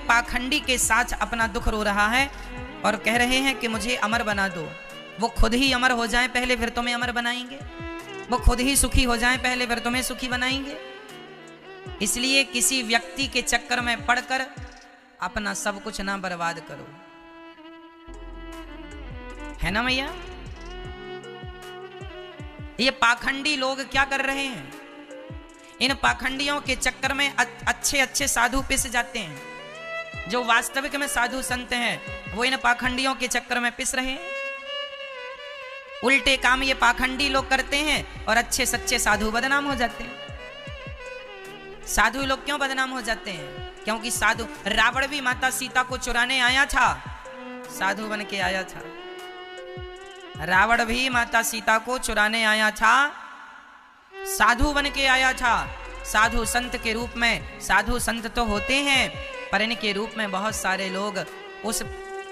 पाखंडी के साथ अपना दुख रो रहा है और कह रहे हैं कि मुझे अमर बना दो। वो खुद ही अमर हो जाएं पहले, फिर तुम्हें अमर बनाएंगे। वो खुद ही सुखी हो जाएं पहले, फिर तुम्हें सुखी बनाएंगे। इसलिए किसी व्यक्ति के चक्कर में पड़कर अपना सब कुछ ना बर्बाद करो, है ना मैया। ये पाखंडी लोग क्या कर रहे हैं, इन पाखंडियों के चक्कर में अच्छे अच्छे साधु पिस जाते हैं। जो वास्तविक में साधु संत हैं वो इन पाखंडियों के चक्कर में पिस रहे हैं। उल्टे काम ये पाखंडी लोग करते हैं और अच्छे सच्चे साधु बदनाम हो जाते हैं। साधु लोग क्यों बदनाम हो जाते हैं? क्योंकि साधु, रावण भी माता सीता को चुराने आया था, साधु बन के आया था। रावण भी माता सीता को चुराने आया था, साधु बन के आया था। साधु संत के रूप में, साधु संत तो होते हैं पर इनके रूप में बहुत सारे लोग उस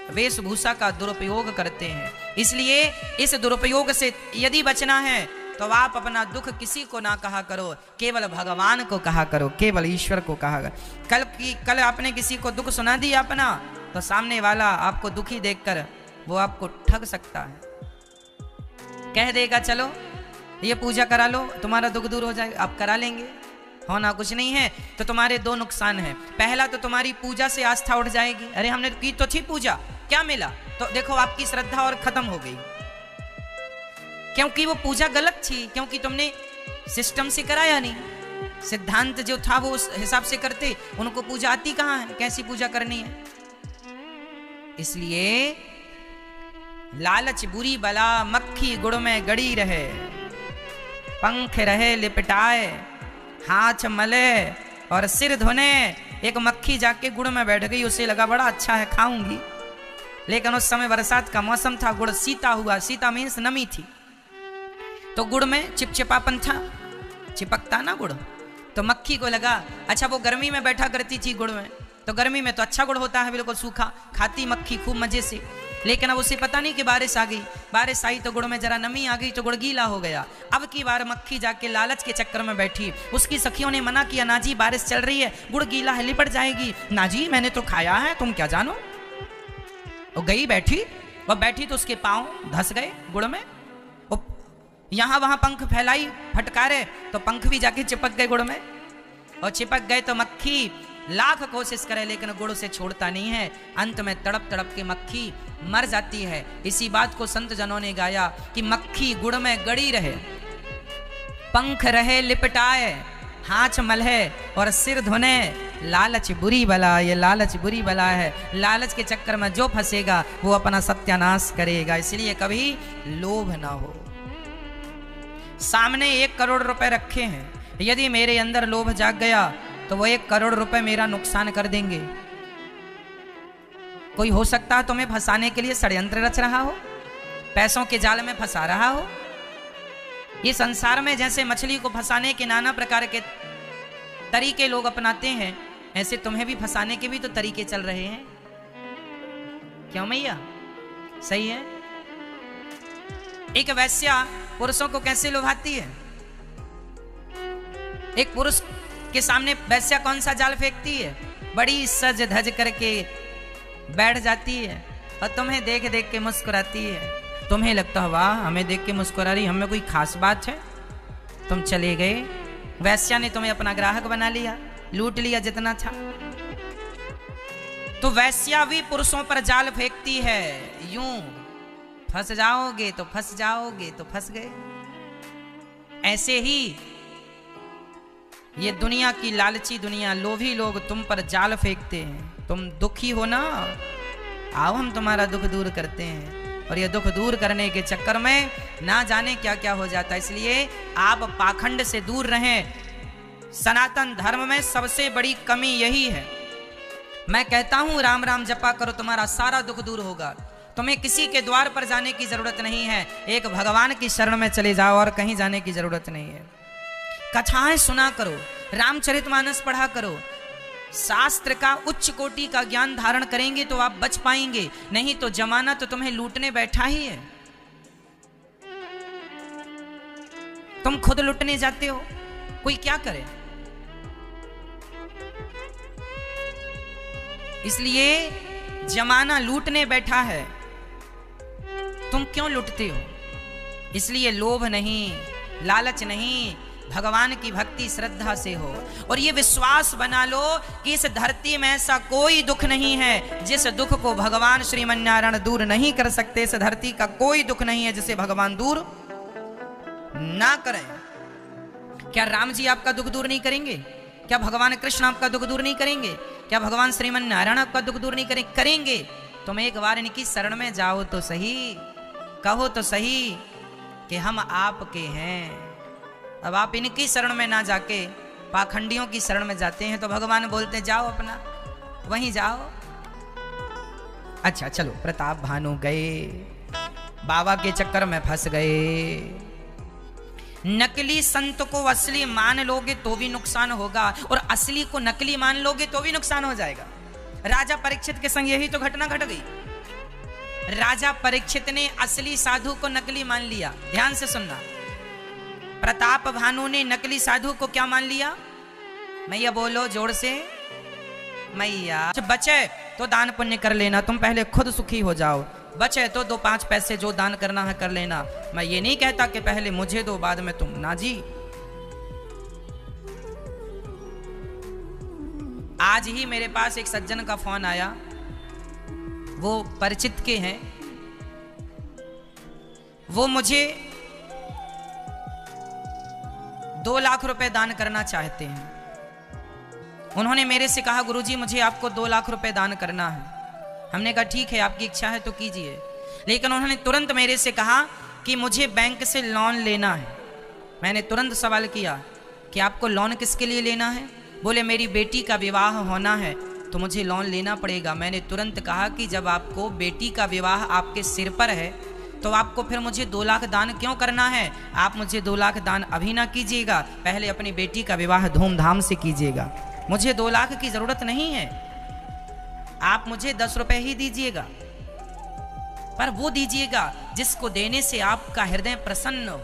वेशभूषा का दुरुपयोग करते हैं। इसलिए इस दुरुपयोग से यदि बचना है तो आप अपना दुख किसी को ना कहा करो, केवल भगवान को कहा करो, केवल ईश्वर को कहा करो। कल आपने किसी को दुख सुना दिया अपना, तो सामने वाला आपको दुखी देखकर वो आपको ठग सकता है, कह देगा चलो ये पूजा करा लो तुम्हारा दुख दूर हो जाएगा। आप करा लेंगे, होना कुछ नहीं है। तो तुम्हारे दो नुकसान हैं। पहला तो तुम्हारी पूजा से आस्था उठ जाएगी, अरे हमने की तो थी पूजा, क्या मिला? तो देखो आपकी श्रद्धा और खत्म हो गई, क्योंकि वो पूजा गलत थी, क्योंकि तुमने सिस्टम से कराया नहीं। सिद्धांत जो था वो उस हिसाब से करते, उनको पूजा आती कहां है, कैसी पूजा करनी है। इसलिए लालच बुरी बला, मक्खी गुड़ में गड़ी रहे, पंख रहे लिपटाए, हाथ मले और सिर धोने। एक मक्खी जाके गुड़ में बैठ गई, उसे लगा बड़ा अच्छा है खाऊंगी, लेकिन उस समय बरसात का मौसम था, गुड़ सीता हुआ, सीता मीन्स नमी थी, तो गुड़ में चिपचिपापन था, चिपकता ना गुड़। तो मक्खी को लगा अच्छा, वो गर्मी में बैठा करती थी गुड़ में, तो गर्मी में तो अच्छा गुड़ होता है बिल्कुल सूखा, खाती मक्खी खूब मजे से। लेकिन अब उसे पता नहीं कि बारिश आ गई, बारिश आई तो गुड़ में जरा नमी आ गई तो गुड़ गीला हो गया। अब की बार मक्खी जाके लालच के चक्कर में बैठी, उसकी सखियों ने मना किया, ना जी बारिश चल रही है, गुड़ गीला है लिपट जाएगी। ना जी मैंने तो खाया है, तुम क्या जानो। वो गई बैठी, वह बैठी तो उसके पांव धस गए गुड़ में, यहां वहां पंख फैलाई फटकारे तो पंख भी जाके चिपक गए गुड़ में, और चिपक गए तो मक्खी लाख कोशिश करे लेकिन गुड़ से छोड़ता नहीं है। अंत में तड़प तड़प के मक्खी मर जाती है। इसी बात को संत जनों ने गाया कि मक्खी गुड़ में गड़ी रहे, पंख रहे लिपटाए, हाथ मलहे और सिर धोने। लालच बुरी बला, ये लालच बुरी बला है। लालच के चक्कर में जो फंसेगा वो अपना सत्यानाश करेगा। इसलिए कभी लोभ ना हो। सामने 1 करोड़ रुपए रखे हैं, यदि मेरे अंदर लोभ जाग गया तो वो 1 करोड़ रुपए मेरा नुकसान कर देंगे। कोई हो सकता है तुम्हें फंसाने के लिए षड्यंत्र रच रहा हो, पैसों के जाल में फंसा रहा हो। ये संसार में जैसे मछली को फंसाने के नाना प्रकार के तरीके लोग अपनाते हैं, ऐसे तुम्हें भी फंसाने के भी तो तरीके चल रहे हैं। क्यों मैया, सही है। एक वैश्या पुरुषों को कैसे लुभाती है? एक पुरुष के सामने वैश्या कौन सा जाल फेंकती है? बड़ी सज धज करके बैठ जाती है और तुम्हें देख देख के मुस्कुराती है। तुम्हें लगता है वाह, हमें देख के मुस्कुरा रही, हमें कोई खास बात है। तुम चले गए, वैश्या ने तुम्हें अपना ग्राहक बना लिया, लूट लिया जितना था। तो वैश्या भी पुरुषों पर जाल फेंकती है, यूं फंस जाओगे तो फंस जाओगे तो फंस गए। ऐसे ही ये दुनिया की लालची दुनिया, लोभी लोग तुम पर जाल फेंकते हैं। तुम दुखी हो ना, आओ हम तुम्हारा दुख दूर करते हैं। और ये दुख दूर करने के चक्कर में ना जाने क्या क्या हो जाता है। इसलिए आप पाखंड से दूर रहें। सनातन धर्म में सबसे बड़ी कमी यही है। मैं कहता हूं राम राम जपा करो, तुम्हारा सारा दुख दूर होगा। तुम्हें किसी के द्वार पर जाने की जरूरत नहीं है, एक भगवान की शरण में चले जाओ और कहीं जाने की जरूरत नहीं है। कथाएं सुना करो, रामचरितमानस पढ़ा करो। शास्त्र का उच्च कोटि का ज्ञान धारण करेंगे तो आप बच पाएंगे, नहीं तो जमाना तो तुम्हें लूटने बैठा ही है। तुम खुद लूटने जाते हो, कोई क्या करे। इसलिए जमाना लूटने बैठा है, तुम क्यों लूटते हो? इसलिए लोभ नहीं, लालच नहीं, भगवान की भक्ति श्रद्धा से हो। और ये विश्वास बना लो कि इस धरती में ऐसा कोई दुख नहीं है जिस दुख को भगवान श्रीमन्नारायण दूर नहीं कर सकते। इस धरती का कोई दुख नहीं है जिसे भगवान दूर ना करें। क्या राम जी आपका दुख दूर नहीं करेंगे? क्या भगवान कृष्ण आपका दुख दूर नहीं करेंगे? क्या भगवान श्रीमन्नारायण आपका दुख दूर नहीं करेंगे? तुम एक बार इनकी शरण में जाओ तो सही, कहो तो सही कि हम आपके हैं। अब आप इनकी शरण में ना जाके पाखंडियों की शरण में जाते हैं तो भगवान बोलते जाओ अपना वहीं जाओ। अच्छा चलो, प्रताप भानु गए, बाबा के चक्कर में फंस गए। नकली संत को असली मान लोगे तो भी नुकसान होगा, और असली को नकली मान लोगे तो भी नुकसान हो जाएगा। राजा परीक्षित के संग यही तो घटना घट गई। राजा परीक्षित ने असली साधु को नकली मान लिया। ध्यान से सुनना, प्रताप भानु ने नकली साधु को क्या मान लिया? मैया बोलो जोर से, मैया। बचे तो दान पुण्य कर लेना, तुम पहले खुद सुखी हो जाओ। बचे तो 2-5 पैसे जो दान करना है कर लेना। मैं ये नहीं कहता कि पहले मुझे दो बाद में तुम, ना जी। आज ही मेरे पास एक सज्जन का फोन आया, वो परिचित के हैं, वो मुझे 2 लाख रुपए दान करना चाहते हैं। उन्होंने मेरे से कहा गुरुजी मुझे आपको 2 लाख रुपए दान करना है। हमने कहा ठीक है, आपकी इच्छा है तो कीजिए। लेकिन उन्होंने तुरंत मेरे से कहा कि मुझे बैंक से लोन लेना है। मैंने तुरंत सवाल किया कि आपको लोन किसके लिए लेना है? बोले मेरी बेटी का विवाह होना है तो मुझे लोन लेना पड़ेगा। मैंने तुरंत कहा कि जब आपको बेटी का विवाह आपके सिर पर है तो आपको फिर मुझे 2 लाख दान क्यों करना है? आप मुझे 2 लाख दान अभी ना कीजिएगा, पहले अपनी बेटी का विवाह धूमधाम से कीजिएगा। मुझे 2 लाख की जरूरत नहीं है, आप मुझे 10 रुपए ही दीजिएगा, पर वो दीजिएगा जिसको देने से आपका हृदय प्रसन्न हो।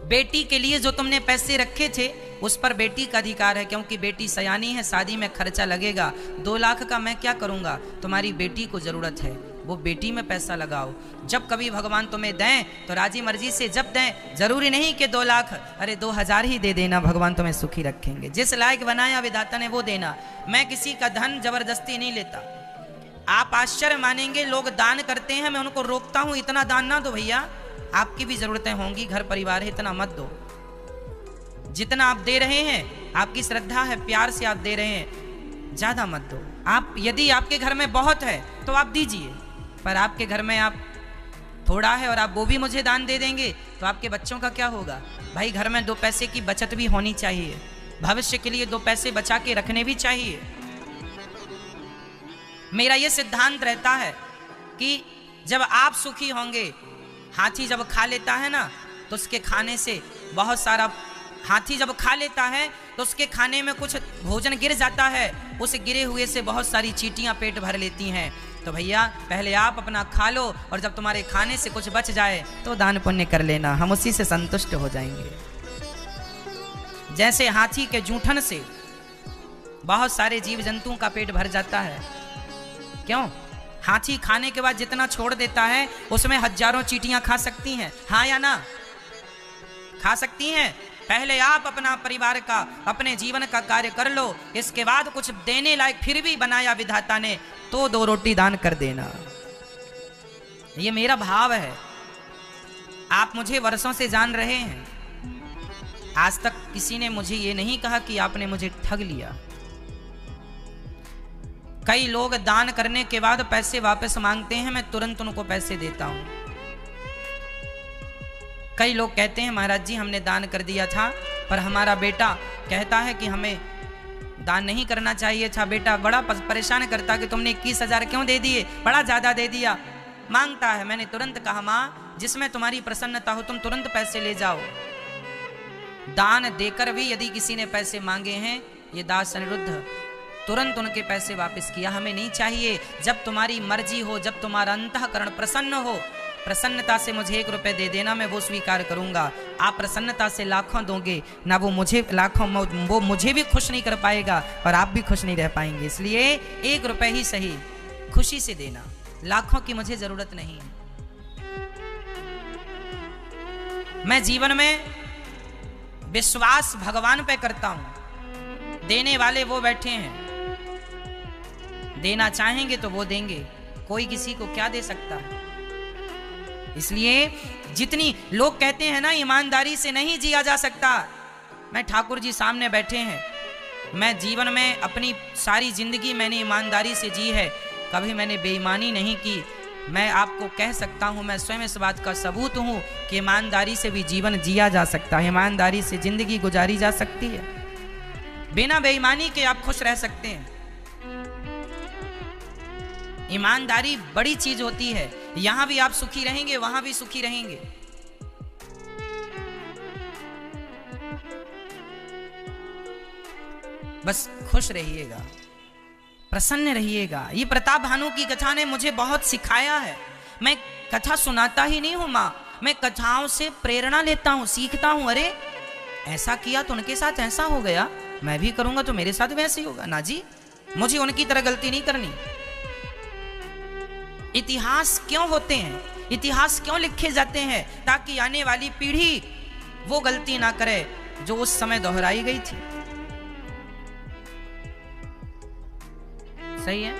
बेटी के लिए जो तुमने पैसे रखे थे उस पर बेटी का अधिकार है, क्योंकि बेटी सयानी है, शादी में खर्चा लगेगा। 2 लाख का मैं क्या करूंगा? तुम्हारी बेटी को जरूरत है, वो बेटी में पैसा लगाओ। जब कभी भगवान तुम्हें दें तो राजी मर्जी से जब दें, जरूरी नहीं कि 2 लाख, अरे 2000 ही दे देना, भगवान तुम्हें सुखी रखेंगे। जिस लायक बनाया विधाता ने वो देना। मैं किसी का धन जबरदस्ती नहीं लेता। आप आश्चर्य मानेंगे, लोग दान करते हैं, मैं उनको रोकता हूं इतना दान ना दो भैया, आपकी भी जरूरतें होंगी, घर परिवार है, इतना मत दो। जितना आप दे रहे हैं, आपकी श्रद्धा है, प्यार से आप दे रहे हैं, ज्यादा मत दो। आप यदि आपके घर में बहुत है तो आप दीजिए, पर आपके घर में आप थोड़ा है और आप वो भी मुझे दान दे देंगे तो आपके बच्चों का क्या होगा? भाई घर में 2 पैसे की बचत भी होनी चाहिए, भविष्य के लिए 2 पैसे बचा के रखने भी चाहिए। मेरा यह सिद्धांत रहता है कि जब आप सुखी होंगे, हाथी जब खा लेता है ना तो उसके खाने से बहुत सारा, हाथी जब खा लेता है तो उसके खाने में कुछ भोजन गिर जाता है, उस गिरे हुए से बहुत सारी चींटियां पेट भर लेती हैं। तो भैया पहले आप अपना खा लो, और जब तुम्हारे खाने से कुछ बच जाए तो दान पुण्य कर लेना, हम उसी से संतुष्ट हो जाएंगे। जैसे हाथी के जूठन से बहुत सारे जीव जंतुओं का पेट भर जाता है। क्यों? हाथी खाने के बाद जितना छोड़ देता है उसमें हजारों चींटियां खा सकती हैं, हाँ या ना? खा सकती हैं। पहले आप अपना परिवार का, अपने जीवन का कार्य कर लो, इसके बाद कुछ देने लायक फिर भी बनाया विधाता ने तो 2 रोटी दान कर देना। ये मेरा भाव है। आप मुझे वर्षों से जान रहे हैं, आज तक किसी ने मुझे ये नहीं कहा कि आपने मुझे ठग लिया। कई लोग दान करने के बाद पैसे वापस मांगते हैं, मैं तुरंत उनको पैसे देता हूं। कई लोग कहते हैं महाराज जी हमने दान कर दिया था, पर हमारा बेटा कहता है कि हमें दान नहीं करना चाहिए था। बेटा बड़ा परेशान करता कि तुमने 21,000 क्यों दे दिए, बड़ा ज्यादा दे दिया, मांगता है। मैंने तुरंत कहा माँ जिसमें तुम्हारी प्रसन्नता हो तुम तुरंत पैसे ले जाओ। दान देकर भी यदि किसी ने पैसे मांगे हैं, ये दास अनिरुद्ध तुरंत उनके पैसे वापस किया। हमें नहीं चाहिए। जब तुम्हारी मर्जी हो, जब तुम्हारा अंतःकरण प्रसन्न हो, प्रसन्नता से मुझे 1 रुपए दे देना, मैं वो स्वीकार करूंगा। आप प्रसन्नता से लाखों दोगे ना, वो मुझे लाखों, वो मुझे भी खुश नहीं कर पाएगा और आप भी खुश नहीं रह पाएंगे। इसलिए 1 रुपए ही सही खुशी से देना, लाखों की मुझे जरूरत नहीं है। मैं जीवन में विश्वास भगवान पे करता हूं, देने वाले वो बैठे हैं, देना चाहेंगे तो वो देंगे, कोई किसी को क्या दे सकता है। इसलिए जितनी लोग कहते हैं ना ईमानदारी से नहीं जिया जा सकता, मैं ठाकुर जी सामने बैठे हैं, मैं जीवन में अपनी सारी जिंदगी मैंने ईमानदारी से जी है, कभी मैंने बेईमानी नहीं की। मैं आपको कह सकता हूं, मैं स्वयं इस बात का सबूत हूं कि ईमानदारी से भी जीवन जिया जा सकता है, ईमानदारी से जिंदगी गुजारी जा सकती है, बिना बेईमानी के आप खुश रह सकते हैं। ईमानदारी बड़ी चीज होती है, यहां भी आप सुखी रहेंगे, वहां भी सुखी रहेंगे। बस खुश रहिएगा, प्रसन्न रहिएगा। ये प्रताप भानु की कथा ने मुझे बहुत सिखाया है। मैं कथा सुनाता ही नहीं हूं मां, मैं कथाओं से प्रेरणा लेता हूं, सीखता हूं। अरे ऐसा किया तो उनके साथ ऐसा हो गया, मैं भी करूंगा तो मेरे साथ वैसे ही होगा। ना जी, मुझे उनकी तरह गलती नहीं करनी। इतिहास क्यों होते हैं, इतिहास क्यों लिखे जाते हैं? ताकि आने वाली पीढ़ी वो गलती ना करे जो उस समय दोहराई गई थी। सही है।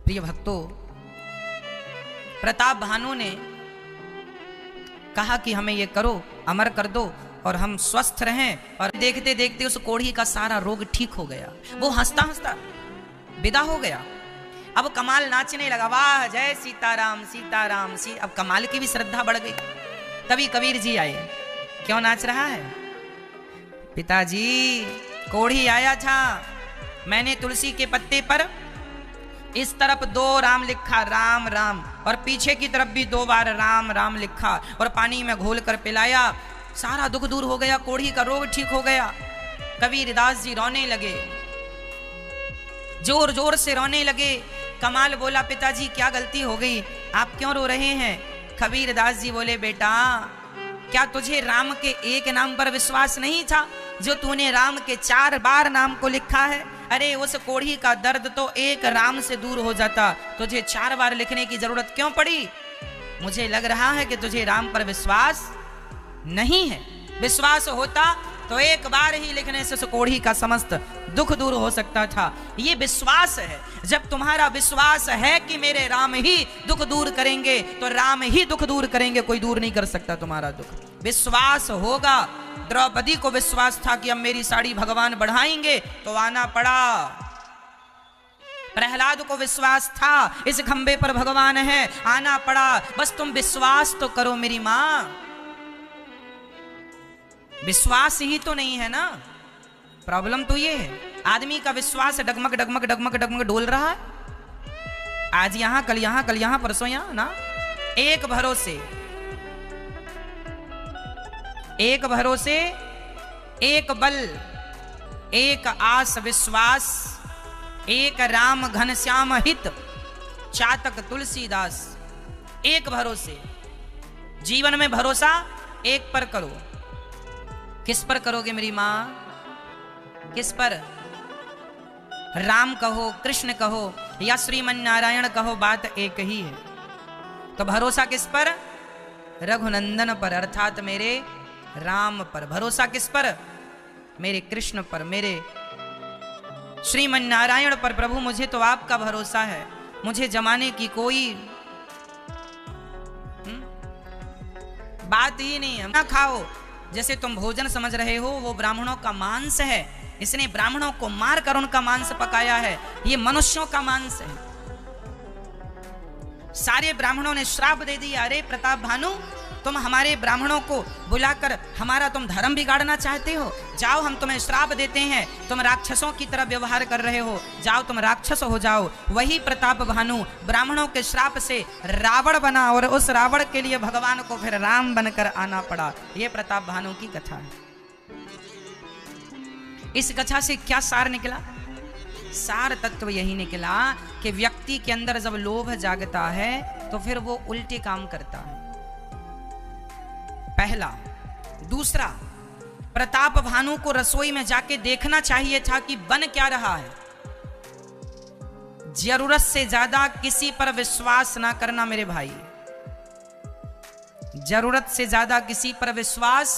प्रिय भक्तों, प्रताप भानु ने कहा कि हमें ये करो, अमर कर दो और हम स्वस्थ रहें। और देखते देखते उस कोढ़ी का सारा रोग ठीक हो गया। वो हंसता हंसता विदा हो गया। अब कमाल नाचने लगा, वाह जय सीताराम सीताराम सी। अब कमाल की भी श्रद्धा बढ़ गई। तभी कबीर जी आए। क्यों नाच रहा है? पिताजी, कोढ़ी आया था, मैंने तुलसी के पत्ते पर इस तरफ 2 राम लिखा, राम राम, और पीछे की तरफ भी 2 बार राम राम लिखा और पानी में घोल कर पिलाया। सारा दुख दूर हो गया, कोढ़ी का रोग ठीक हो गया। कबीरदास जी रोने लगे, जोर जोर से रोने लगे। कमाल बोला, पिताजी क्या गलती हो गई, आप क्यों रो रहे हैं? कबीरदास जी बोले, बेटा क्या तुझे राम के एक नाम पर विश्वास नहीं था जो तूने राम के 4 बार नाम को लिखा है? अरे उस कोढ़ी का दर्द तो एक राम से दूर हो जाता, तुझे 4 बार लिखने की जरूरत क्यों पड़ी? मुझे लग रहा है कि तुझे राम पर विश्वास नहीं है। विश्वास होता तो एक बार ही लिखने से उस कोढ़ी का समस्त दुख दूर हो सकता था। ये विश्वास है। जब तुम्हारा विश्वास है कि मेरे राम ही दुख दूर करेंगे तो राम ही दुख दूर करेंगे, कोई दूर नहीं कर सकता तुम्हारा दुख। विश्वास होगा। द्रौपदी को विश्वास था कि अब मेरी साड़ी भगवान बढ़ाएंगे, तो आना पड़ा। प्रहलाद को विश्वास था इस खंबे पर भगवान है, आना पड़ा। बस तुम विश्वास तो करो मेरी मां। विश्वास ही तो नहीं है ना, प्रॉब्लम तो ये है। आदमी का विश्वास डगमग डगमग डगमग डगमग डोल रहा है, आज यहां कल यहां, कल यहां परसों यहां ना। एक भरोसे, एक भरोसे, एक बल, एक आस विश्वास, एक राम घनश्याम हित, चातक तुलसीदास। एक भरोसे। जीवन में भरोसा एक पर करो। किस पर करोगे मेरी मां? किस पर? राम कहो, कृष्ण कहो या श्रीमन नारायण कहो, बात एक ही है। तो भरोसा किस पर? रघुनंदन पर, अर्थात मेरे राम पर। भरोसा किस पर? मेरे कृष्ण पर, मेरे श्रीमन नारायण पर। प्रभु मुझे तो आपका भरोसा है, मुझे जमाने की कोई बात ही नहीं है। ना खाओ, जैसे तुम भोजन समझ रहे हो वो ब्राह्मणों का मांस है, इसने ब्राह्मणों को मारकर उनका मांस पकाया है, ये मनुष्यों का मांस है। सारे ब्राह्मणों ने श्राप दे दिया, अरे प्रताप भानु तुम हमारे ब्राह्मणों को बुलाकर हमारा तुम धर्म बिगाड़ना चाहते हो, जाओ हम तुम्हें श्राप देते हैं, तुम राक्षसों की तरह व्यवहार कर रहे हो, जाओ तुम राक्षस हो जाओ। वही प्रताप भानु ब्राह्मणों के श्राप से रावण बना और उस रावण के लिए भगवान को फिर राम बनकर आना पड़ा। यह प्रताप भानु की कथा है। इस कथा से क्या सार निकला? सार तत्व यही निकला कि व्यक्ति के अंदर जब लोभ जागता है तो फिर वो उल्टे काम करता है, पहला। दूसरा, प्रताप भानु को रसोई में जाके देखना चाहिए था कि बन क्या रहा है। जरूरत से ज्यादा किसी पर विश्वास ना करना मेरे भाई, जरूरत से ज्यादा किसी पर विश्वास,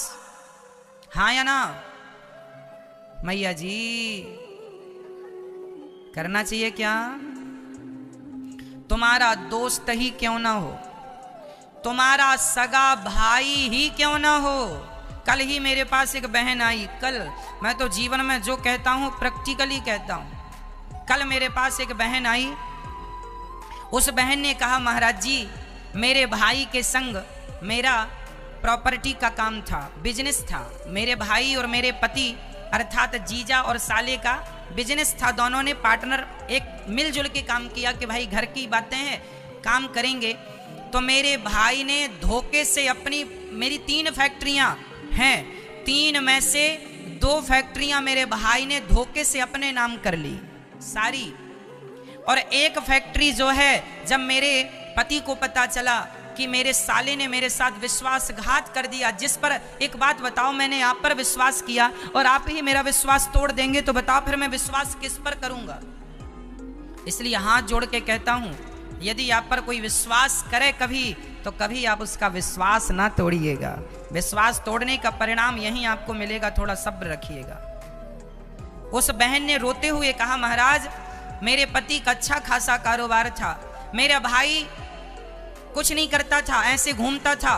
हाँ या ना मैया जी, करना चाहिए क्या? तुम्हारा दोस्त ही क्यों ना हो, तुम्हारा सगा भाई ही क्यों ना हो। कल ही मेरे पास एक बहन आई, कल, मैं तो जीवन में जो कहता हूं प्रैक्टिकली कहता हूं। कल मेरे पास एक बहन आई, उस बहन ने कहा महाराज जी मेरे भाई के संग मेरा प्रॉपर्टी का काम था, बिजनेस था। मेरे भाई और मेरे पति अर्थात जीजा और साले का बिजनेस था। दोनों ने पार्टनर एक मिलजुल के काम किया कि भाई घर की बातें हैं, काम करेंगे। तो मेरे भाई ने धोखे से अपनी, मेरी 3 फैक्ट्रियां हैं, 3 में से 2 फैक्ट्रियां मेरे भाई ने धोखे से अपने नाम कर ली सारी। और एक फैक्ट्री जो है, जब मेरे पति को पता चला कि मेरे साले ने मेरे साथ विश्वासघात कर दिया, जिस पर एक बात बताओ, मैंने आप पर विश्वास किया और आप ही मेरा विश्वास तोड़ देंगे, तो बताओ फिर मैं विश्वास किस पर करूंगा। इसलिए हाथ जोड़ के कहता हूं, यदि आप पर कोई विश्वास करे कभी, तो कभी आप उसका विश्वास ना तोड़िएगा। विश्वास तोड़ने का परिणाम यही आपको मिलेगा, थोड़ा सब्र रखिएगा। उस बहन ने रोते हुए कहा महाराज मेरे पति का अच्छा खासा कारोबार था, मेरा भाई कुछ नहीं करता था, ऐसे घूमता था,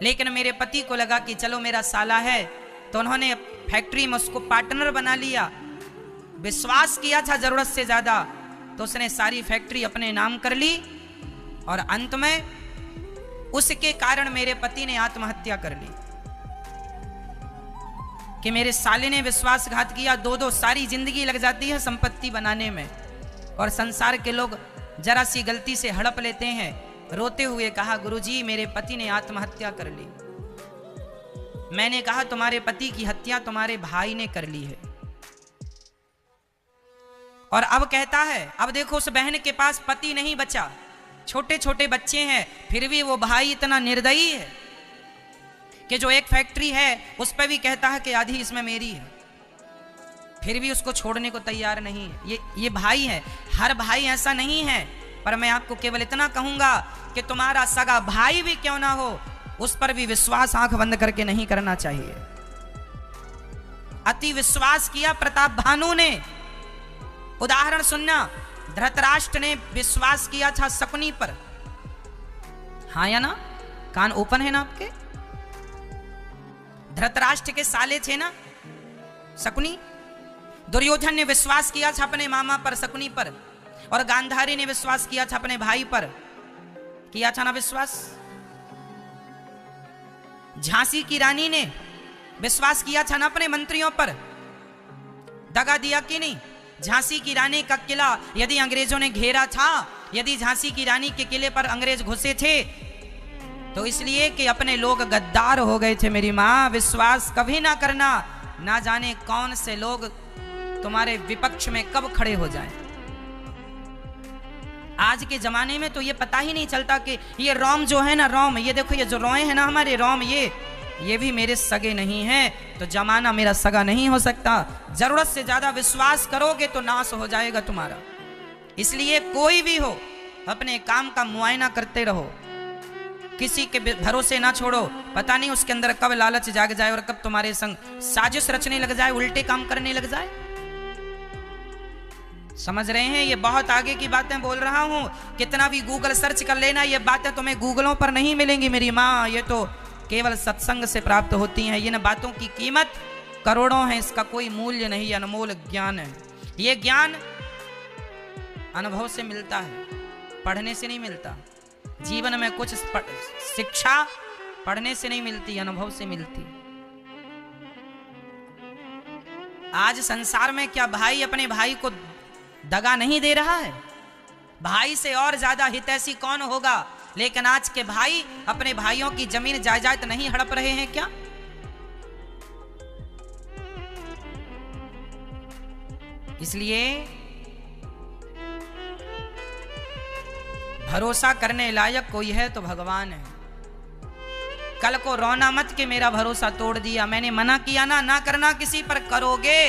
लेकिन मेरे पति को लगा कि चलो मेरा साला है, तो उन्होंने फैक्ट्री में उसको पार्टनर बना लिया। विश्वास किया था जरूरत से ज्यादा, तो उसने सारी फैक्ट्री अपने नाम कर ली और अंत में उसके कारण मेरे पति ने आत्महत्या कर ली कि मेरे साले ने विश्वासघात किया। 2-2 सारी जिंदगी लग जाती है संपत्ति बनाने में, और संसार के लोग जरा सी गलती से हड़प लेते हैं। रोते हुए कहा गुरुजी मेरे पति ने आत्महत्या कर ली। मैंने कहा तुम्हारे पति की हत्या तुम्हारे भाई ने कर ली है। और अब कहता है, अब देखो उस बहन के पास पति नहीं बचा, छोटे छोटे बच्चे हैं, फिर भी वो भाई इतना निर्दयी है कि जो एक फैक्ट्री है उस पर भी कहता है कि आधी इसमें मेरी है, फिर भी उसको छोड़ने को तैयार नहीं है। ये भाई है। हर भाई ऐसा नहीं है, पर मैं आपको केवल इतना कहूंगा कि तुम्हारा सगा भाई भी क्यों ना हो, उस पर भी विश्वास आंख बंद करके नहीं करना चाहिए। अति विश्वास किया प्रताप भानु ने। उदाहरण सुनना, धृतराष्ट्र ने विश्वास किया था शकुनी पर, हाँ या ना? कान ओपन है ना आपके? धृतराष्ट्र के साले थे ना शकुनी। दुर्योधन ने विश्वास किया था अपने मामा पर शकुनी पर, और गांधारी ने विश्वास किया था अपने भाई पर, किया था ना विश्वास। झांसी की रानी ने विश्वास किया था ना अपने मंत्रियों पर, दगा दिया कि नहीं? झांसी की रानी का किला यदि अंग्रेजों ने घेरा था, यदि झांसी की रानी के किले पर अंग्रेज घुसे थे, तो इसलिए कि अपने लोग गद्दार हो गए थे। मेरी मां, विश्वास कभी ना करना, ना जाने कौन से लोग तुम्हारे विपक्ष में कब खड़े हो जाएं। आज के जमाने में तो ये पता ही नहीं चलता कि ये रोम जो है ना, रोम, ये देखो ये जो रोए हैं ना हमारे रोम, ये भी मेरे सगे नहीं हैं, तो जमाना मेरा सगा नहीं हो सकता। जरूरत से ज्यादा विश्वास करोगे तो नाश हो जाएगा तुम्हारा। इसलिए कोई भी हो अपने काम का मुआयना करते रहो, किसी के भरोसे ना छोड़ो। पता नहीं उसके अंदर कब लालच जाग जाए और कब तुम्हारे संग साजिश रचने लग जाए, उल्टे काम करने लग जाए। समझ रहे हैं? ये बहुत आगे की बातें बोल रहा हूं। कितना भी गूगल सर्च कर लेना, ये बातें तुम्हें गूगलों पर नहीं मिलेंगी मेरी माँ, ये तो केवल सत्संग से प्राप्त होती हैं। इन बातों की कीमत करोड़ों है, इसका कोई मूल्य नहीं, अनमोल ज्ञान है। ये ज्ञान अनुभव से मिलता है, पढ़ने से नहीं मिलता। जीवन में कुछ शिक्षा पढ़ने से नहीं मिलती, अनुभव से मिलती। आज संसार में क्या भाई अपने भाई को दगा नहीं दे रहा है? भाई से और ज्यादा हितैषी कौन होगा? लेकिन आज के भाई अपने भाइयों की जमीन जायदाद नहीं हड़प रहे हैं क्या? इसलिए भरोसा करने लायक कोई है तो भगवान है। कल को रोना मत कि मेरा भरोसा तोड़ दिया, मैंने मना किया ना करना किसी पर, करोगे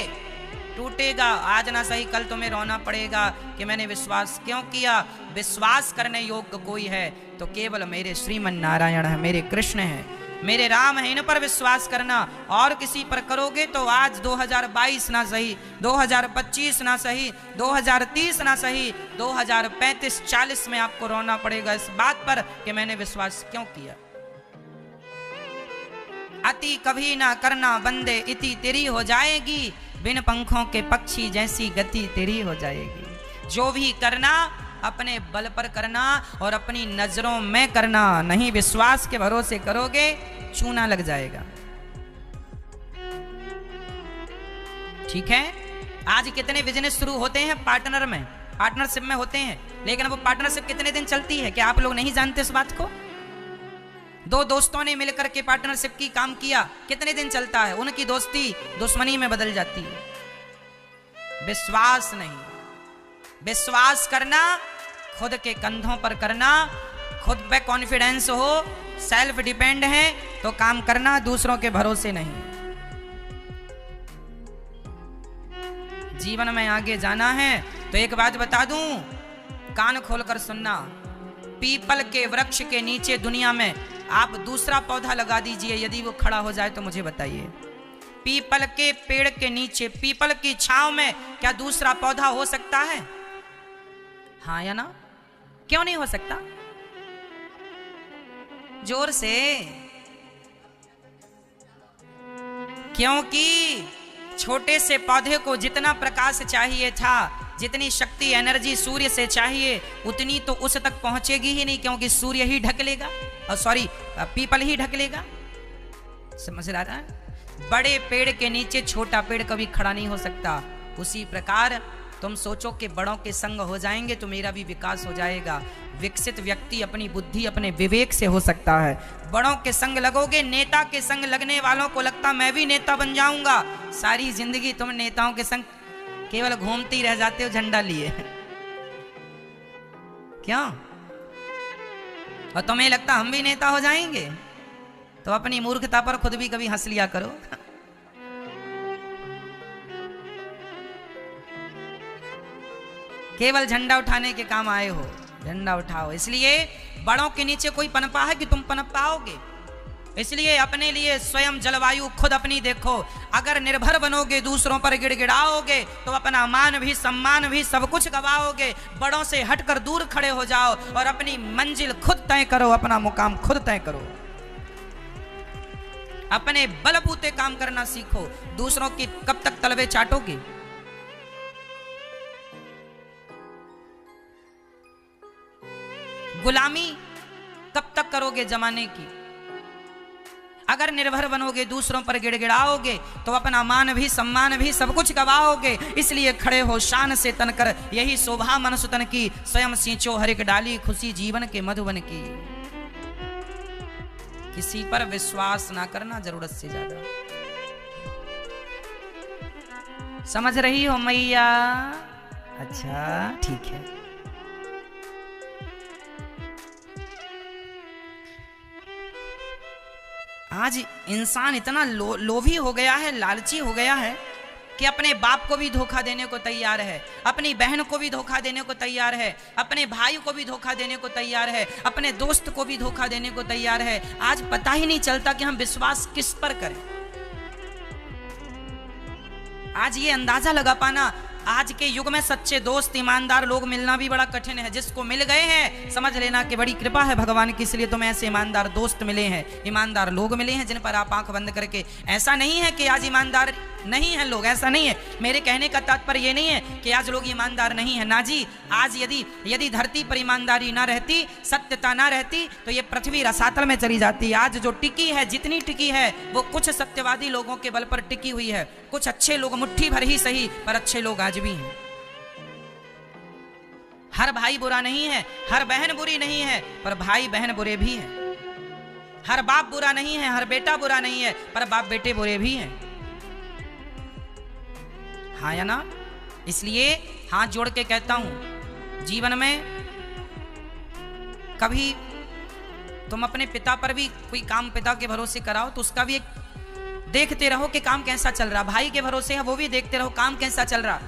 टूटेगा। आज ना सही कल तुम्हें रोना पड़ेगा कि मैंने विश्वास क्यों किया। विश्वास करने योग्य कोई है तो केवल मेरे श्रीमन नारायण है, मेरे कृष्ण है, मेरे राम है, इन पर विश्वास करना। और किसी पर करोगे तो आज 2022 ना सही, 2025 ना सही, 2030 ना सही, 2035-40 में आपको रोना पड़ेगा इस बात पर कि मैंने विश्वास क्यों किया। अति कभी ना करना बंदे, इति तेरी हो जाएगी, बिन पंखों के पक्षी जैसी गति तेरी हो जाएगी। जो भी करना अपने बल पर करना और अपनी नजरों में करना, नहीं विश्वास के भरोसे करोगे चूना लग जाएगा। ठीक है। आज कितने बिजनेस शुरू होते हैं पार्टनर में, पार्टनरशिप में होते हैं, लेकिन वो पार्टनरशिप कितने दिन चलती है क्या आप लोग नहीं जानते इस बात को? दो दोस्तों ने मिलकर के पार्टनरशिप की काम किया, कितने दिन चलता है, उनकी दोस्ती दुश्मनी में बदल जाती है। विश्वास नहीं, विश्वास करना खुद के कंधों पर करना, खुद पे कॉन्फिडेंस हो, सेल्फ डिपेंड है तो काम करना, दूसरों के भरोसे नहीं। जीवन में आगे जाना है तो एक बात बता दूं, कान खोलकर सुनना। पीपल के वृक्ष के नीचे दुनिया में आप दूसरा पौधा लगा दीजिए, यदि वो खड़ा हो जाए तो मुझे बताइए। पीपल के पेड़ के नीचे, पीपल की छांव में क्या दूसरा पौधा हो सकता है? हाँ या ना? क्यों नहीं हो सकता? जोर से। क्योंकि छोटे से पौधे को जितना प्रकाश चाहिए था, जितनी शक्ति एनर्जी सूर्य से चाहिए, उतनी तो उस तक पहुंचेगी ही नहीं, क्योंकि सूर्य ही ढक लेगा, और सॉरी पीपल ही ढक लेगा। समझ रहा है? बड़े पेड़ के नीचे छोटा पेड़ कभी खड़ा नहीं हो सकता। उसी प्रकार तुम सोचो कि बड़ों के संग हो जाएंगे तो मेरा भी विकास हो जाएगा। विकसित व्यक्ति अपनी बुद्धि अपने विवेक से हो सकता है। बड़ों के संग लगोगे, नेता के संग लगने वालों को लगता मैं भी नेता बन जाऊंगा, सारी जिंदगी तुम नेताओं के संग केवल घूमती रह जाते हो झंडा लिए। क्यों? और तुम्हें लगता हम भी नेता हो जाएंगे? तो अपनी मूर्खता पर खुद भी कभी हंस लिया करो। केवल झंडा उठाने के काम आए हो, झंडा उठाओ। इसलिए बड़ों के नीचे कोई पनपा है कि तुम पनप पाओगे? इसलिए अपने लिए स्वयं जलवायु खुद अपनी देखो। अगर निर्भर बनोगे, दूसरों पर गिड़गिड़ाओगे तो अपना मान भी सम्मान भी सब कुछ गवाओगे। बड़ों से हटकर दूर खड़े हो जाओ और अपनी मंजिल खुद तय करो, अपना मुकाम खुद तय करो। अपने बलबूते काम करना सीखो। दूसरों की कब तक तलवे चाटोगे? गुलामी कब तक करोगे जमाने की? अगर निर्भर बनोगे, दूसरों पर गिड़गिड़ाओगे तो अपना मान भी सम्मान भी सब कुछ गवाओगे। इसलिए खड़े हो शान से तनकर, यही शोभा मनुष्य तन की। स्वयं सींचो हर एक डाली, खुशी जीवन के मधुबन की। किसी पर विश्वास ना करना जरूरत से ज्यादा। समझ रही हो मैया? अच्छा ठीक है। आज इंसान इतना लोभी हो गया है, लालची हो गया है कि अपने बाप को भी धोखा देने को तैयार है, अपनी बहन को भी धोखा देने को तैयार है, अपने भाई को भी धोखा देने को तैयार है, अपने दोस्त को भी धोखा देने को तैयार है। आज पता ही नहीं चलता कि हम विश्वास किस पर करें। आज ये अंदाजा लगा पाना, आज के युग में सच्चे दोस्त ईमानदार लोग मिलना भी बड़ा कठिन है। जिसको मिल गए हैं समझ लेना कि बड़ी कृपा है भगवान की, इसलिए तुम्हें ऐसे ईमानदार दोस्त मिले हैं, ईमानदार लोग मिले हैं जिन पर आप आंख बंद करके। ऐसा नहीं है कि आज ईमानदार नहीं है लोग, ऐसा नहीं है। मेरे कहने का तात्पर्य ये नहीं है कि आज लोग ईमानदार नहीं है, ना जी। आज यदि धरती पर ईमानदारी ना रहती, सत्यता ना रहती तो ये पृथ्वी रसातल में चली जाती। आज जो टिकी है, जितनी टिकी है वो कुछ सत्यवादी लोगों के बल पर टिकी हुई है। कुछ अच्छे लोग, मुट्ठी भर ही सही, पर अच्छे लोग आज भी हैं। हर भाई बुरा नहीं है, हर बहन बुरी नहीं है, पर भाई बहन बुरे भी हैं। हर बाप बुरा नहीं है, हर बेटा बुरा नहीं है, पर बाप बेटे बुरे भी हैं। हाँ या ना? इसलिए हाथ जोड़ के कहता हूं, जीवन में कभी तुम अपने पिता पर भी कोई काम पिता के भरोसे कराओ तो उसका भी एक देखते रहो कि काम कैसा चल रहा। भाई के भरोसे है वो भी देखते रहो काम कैसा चल रहा।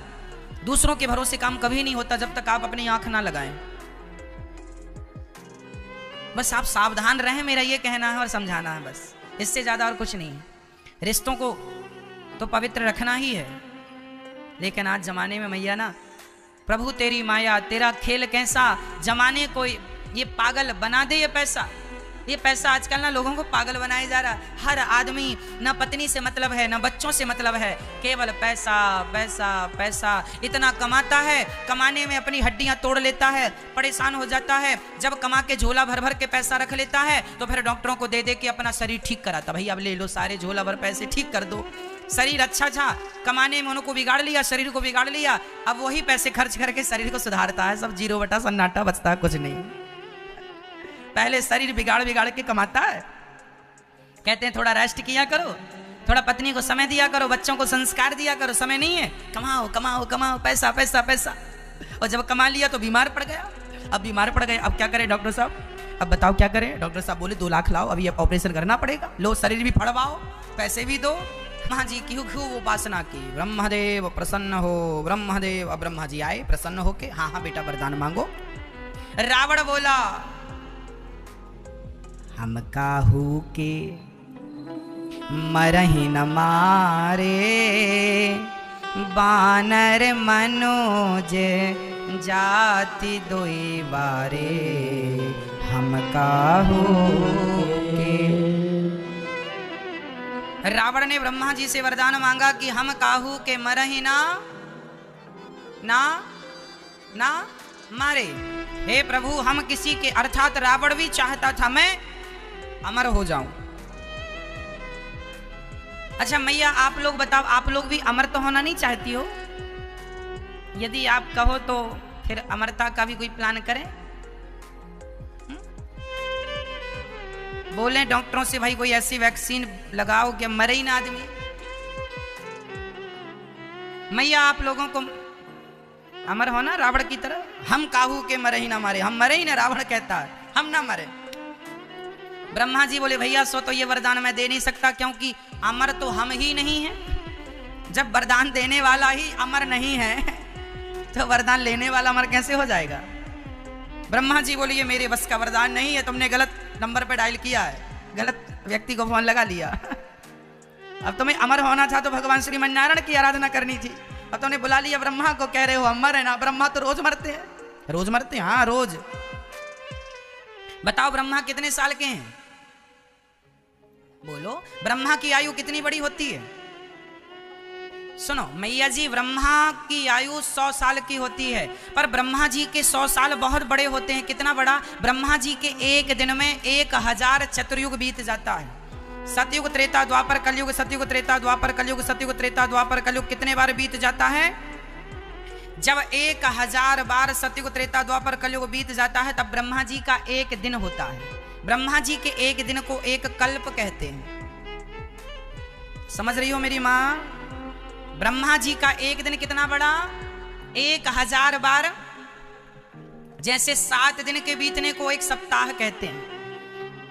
दूसरों के भरोसे काम कभी नहीं होता जब तक आप अपनी आंख ना लगाएं। बस आप सावधान रहें, मेरा ये कहना है और समझाना है, बस इससे ज्यादा और कुछ नहीं है। रिश्तों को तो पवित्र रखना ही है, लेकिन आज जमाने में मैया ना, प्रभु तेरी माया तेरा खेल कैसा, जमाने को ये पागल बना दे। ये पैसा आजकल ना लोगों को पागल बनाया जा रहा है। हर आदमी ना पत्नी से मतलब है ना बच्चों से मतलब है, केवल पैसा पैसा पैसा। इतना कमाता है, कमाने में अपनी हड्डियां तोड़ लेता है, परेशान हो जाता है। जब कमा के झोला भर भर के पैसा रख लेता है तो फिर डॉक्टरों को दे दे के अपना शरीर ठीक कराता। भाई अब ले लो सारे झोला भर पैसे ठीक कर दो। शरीर अच्छा था, कमाने में उनको बिगाड़ लिया, शरीर को बिगाड़ लिया, अब वही पैसे खर्च करके शरीर को सुधारता है। सब जीरो बटा सन्नाटा बचता है, कुछ नहीं। पहले शरीर बिगाड़ बिगाड़ के कमाता है। कहते हैं थोड़ा रेस्ट किया करो, थोड़ा पत्नी को समय दिया करो, बच्चों को संस्कार दिया करो। समय नहीं है, कमाओ कमाओ कमाओ, पैसा पैसा पैसा। और जब कमा लिया तो बीमार पड़ गया। अब बीमार पड़ गए, अब क्या करें डॉक्टर साहब, अब बताओ क्या करें। डॉक्टर साहब बोले 2 लाख लाओ, अभी अब ऑपरेशन करना पड़ेगा। लो शरीर भी फड़वाओ, पैसे भी दो। ब्रह्मा जी क्यों उपासना की, ब्रह्मदेव प्रसन्न हो, ब्रह्मदेव। अब ब्रह्मा जी आए प्रसन्न होके, हाँ हाँ बेटा वरदान मांगो। रावण बोला हम काहू के मरहि न मारे, बानर मनोज जाति दोई बारे, हम काहू के। रावण ने ब्रह्मा जी से वरदान मांगा कि हम काहू के मरहि ना ना ना मारे। हे प्रभु, हम किसी के, अर्थात रावण भी चाहता था मैं अमर हो जाऊं। अच्छा मैया आप लोग बताओ, आप लोग भी अमर तो होना नहीं चाहती हो? यदि आप कहो तो फिर अमरता का भी कोई प्लान करें। बोले डॉक्टरों से भाई कोई ऐसी वैक्सीन लगाओ कि मरे ही ना आदमी। मैया आप लोगों को अमर होना रावण की तरह। हम काहू के मरे ही ना मारे, हम मरे ही ना, रावण कहता है हम ना मरे। ब्रह्मा जी बोले भैया सो तो ये वरदान मैं दे नहीं सकता, क्योंकि अमर तो हम ही नहीं हैं। जब वरदान देने वाला ही अमर नहीं है तो वरदान लेने वाला अमर कैसे हो जाएगा। ब्रह्मा जी बोले ये मेरे बस का वरदान नहीं है, तुमने गलत नंबर पे डायल किया है, गलत व्यक्ति को फोन लगा लिया। अब तुम्हें अमर होना था तो भगवान श्रीमन नारायण की आराधना करनी थी। अब तुमने बुला लिया ब्रह्मा को, कह रहे हो अमर है ना। ब्रह्मा तो रोज मरते हैं, रोज मरते हैं, हाँ रोज। बताओ ब्रह्मा कितने साल के हैं? बोलो ब्रह्मा की आयु कितनी बड़ी होती है? सुनो मैया जी, ब्रह्मा की आयु 100 साल की होती है, पर ब्रह्मा जी के 100 साल बहुत बड़े होते हैं। कितना बड़ा? ब्रह्मा जी के एक दिन में 1000 चतुर्युग बीत जाता है। सतयुग त्रेता द्वापर कलयुग, सतयुग त्रेता द्वापर कलयुग, सतयुग त्रेता द्वापर कलयुग कितने बार बीत जाता है? जब 1000 बार सतयुग त्रेता द्वापर कलयुग बीत जाता है तब ब्रह्मा जी का एक दिन होता है। ब्रह्मा जी के एक दिन को एक कल्प कहते हैं। समझ रही हो मेरी माँ? ब्रह्मा जी का एक दिन कितना बड़ा? 1000 बार। जैसे 7 दिन के बीतने को एक सप्ताह कहते हैं,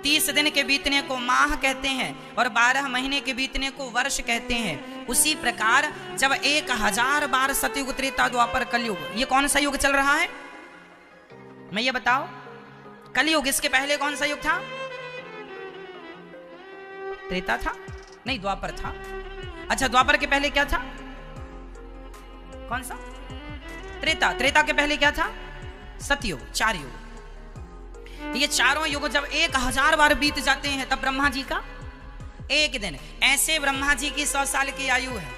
30 दिन के बीतने को माह कहते हैं, और 12 महीने के बीतने को वर्ष कहते हैं। उसी प्रकार जब 1000 बार सतयुग त्रेता द्वापर कलयुग, ये कौन सा युग चल रहा है? मैं ये बताओ, कलयुग। इसके पहले कौन सा युग था? त्रेता था? नहीं, द्वापर था। अच्छा, द्वापर के पहले क्या था? कौन सा? त्रेता। त्रेता के पहले क्या था? सतयुग। 4 युग। ये चारों युग जब 1000 बार बीत जाते हैं तब ब्रह्मा जी का एक दिन। ऐसे ब्रह्मा जी की 100 साल की आयु है।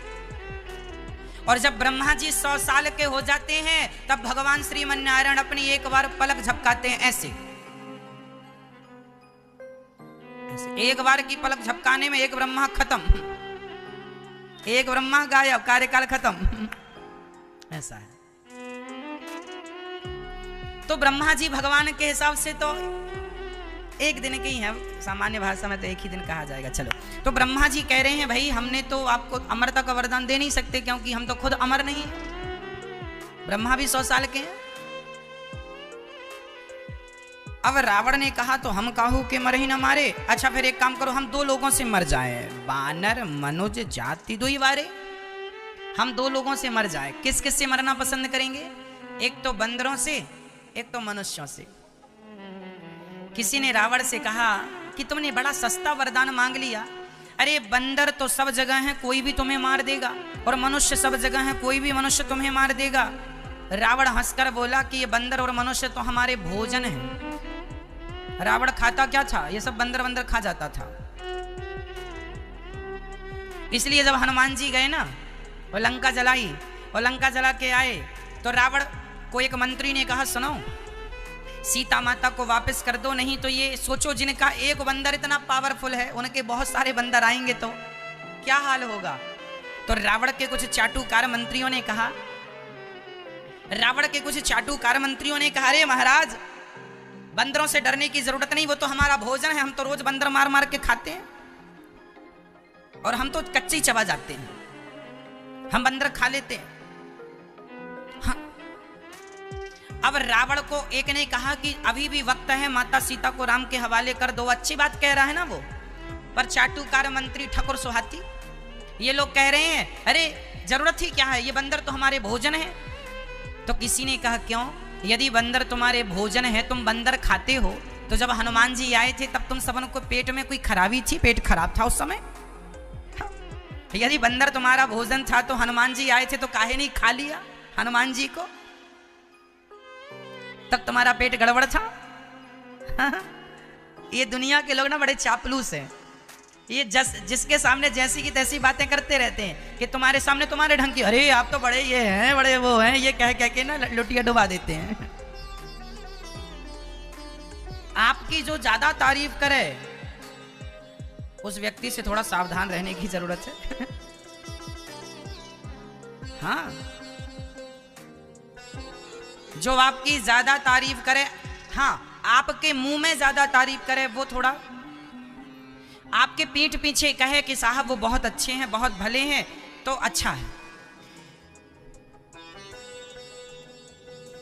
और जब ब्रह्मा जी 100 साल के हो जाते हैं तब भगवान श्रीमन नारायण अपनी एक बार पलक झपकाते हैं, ऐसे एक बार की पलक झपकाने में एक ब्रह्मा खत्म, एक ब्रह्मा गायब, कार्यकाल खत्म। ऐसा है। तो ब्रह्मा जी भगवान के हिसाब से तो एक दिन के ही है, सामान्य भाषा में तो एक ही दिन कहा जाएगा। चलो, तो ब्रह्मा जी कह रहे हैं भाई हमने तो आपको अमरता का वरदान दे नहीं सकते, क्योंकि हम तो खुद अमर नहीं है। ब्रह्मा भी 100 साल के हैं। अब रावण ने कहा तो हम काहू के मर ही न मारे, अच्छा फिर एक काम करो, हम 2 लोगों से मर जाए, बानर मनुज जाति दुई बारे, हम 2 लोगों से मर जाए। किस किस से मरना पसंद करेंगे? एक तो बंदरों से, एक तो मनुष्यों से। किसी ने रावण से कहा कि तुमने बड़ा सस्ता वरदान मांग लिया, अरे बंदर तो सब जगह है, कोई भी तुम्हें मार देगा, और मनुष्य सब जगह है, कोई भी मनुष्य तुम्हें मार देगा। रावण हंसकर बोला कि ये बंदर और मनुष्य तो हमारे भोजन हैं। रावण खाता क्या था? ये सब बंदर बंदर खा जाता था। इसलिए जब हनुमान जी गए ना, वो लंका जलाई, और लंका जला के आए तो रावण को एक मंत्री ने कहा सुनो, सीता माता को वापस कर दो, नहीं तो ये सोचो जिनका एक बंदर इतना पावरफुल है, उनके बहुत सारे बंदर आएंगे तो क्या हाल होगा। तो रावण के कुछ चाटुकार मंत्रियों ने कहा, अरे महाराज बंदरों से डरने की जरूरत नहीं, वो तो हमारा भोजन है, हम तो रोज बंदर मार मार के खाते हैं, और हम तो कच्चे चबा जाते हैं, हम बंदर खा लेते हैं। हाँ। अब रावण को एक ने कहा कि अभी भी वक्त है, माता सीता को राम के हवाले कर दो। अच्छी बात कह रहा है ना वो, पर चाटुकार मंत्री ठकुर सुहाती ये लोग कह रहे हैं अरे जरूरत ही क्या है, ये बंदर तो हमारे भोजन है। तो किसी ने कहा क्यों? यदि बंदर तुम्हारे भोजन है, तुम बंदर खाते हो, तो जब हनुमान जी आए थे तब तुम सबन को पेट में कोई खराबी थी, पेट खराब था उस समय? यदि बंदर तुम्हारा भोजन था तो हनुमान जी आए थे तो काहे नहीं खा लिया हनुमान जी को? तब तुम्हारा पेट गड़बड़ था। ये दुनिया के लोग ना बड़े चापलूस हैं, ये जिसके सामने जैसी की तैसी बातें करते रहते हैं कि तुम्हारे सामने तुम्हारे ढंग की, अरे आप तो बड़े ये हैं, बड़े वो हैं, ये कह कह के ना लुटिया डुबा देते हैं। आपकी जो ज्यादा तारीफ करे उस व्यक्ति से थोड़ा सावधान रहने की जरूरत है। हाँ, जो आपकी ज्यादा तारीफ करे, हाँ आपके मुंह में ज्यादा तारीफ करे, वो थोड़ा आपके पीठ पीछे कहे कि साहब वो बहुत अच्छे हैं, बहुत भले हैं, तो अच्छा है।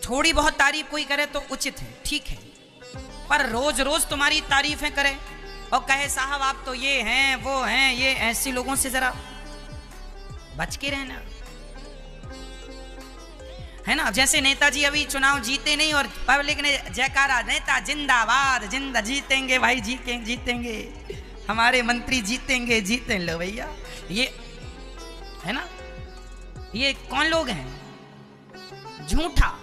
थोड़ी बहुत तारीफ कोई करे तो उचित है, ठीक है, पर रोज रोज तुम्हारी तारीफें करे और कहे साहब आप तो ये हैं वो हैं, ये ऐसे लोगों से जरा बच के रहना, है ना। जैसे नेताजी अभी चुनाव जीते नहीं और पब्लिक ने जयकारा, नेता जिंदाबाद, जिंदा जीतेंगे भाई, जीतेंगे हमारे मंत्री जीतेंगे, जीते लो भैया, ये है ना। ये कौन लोग हैं? झूठा,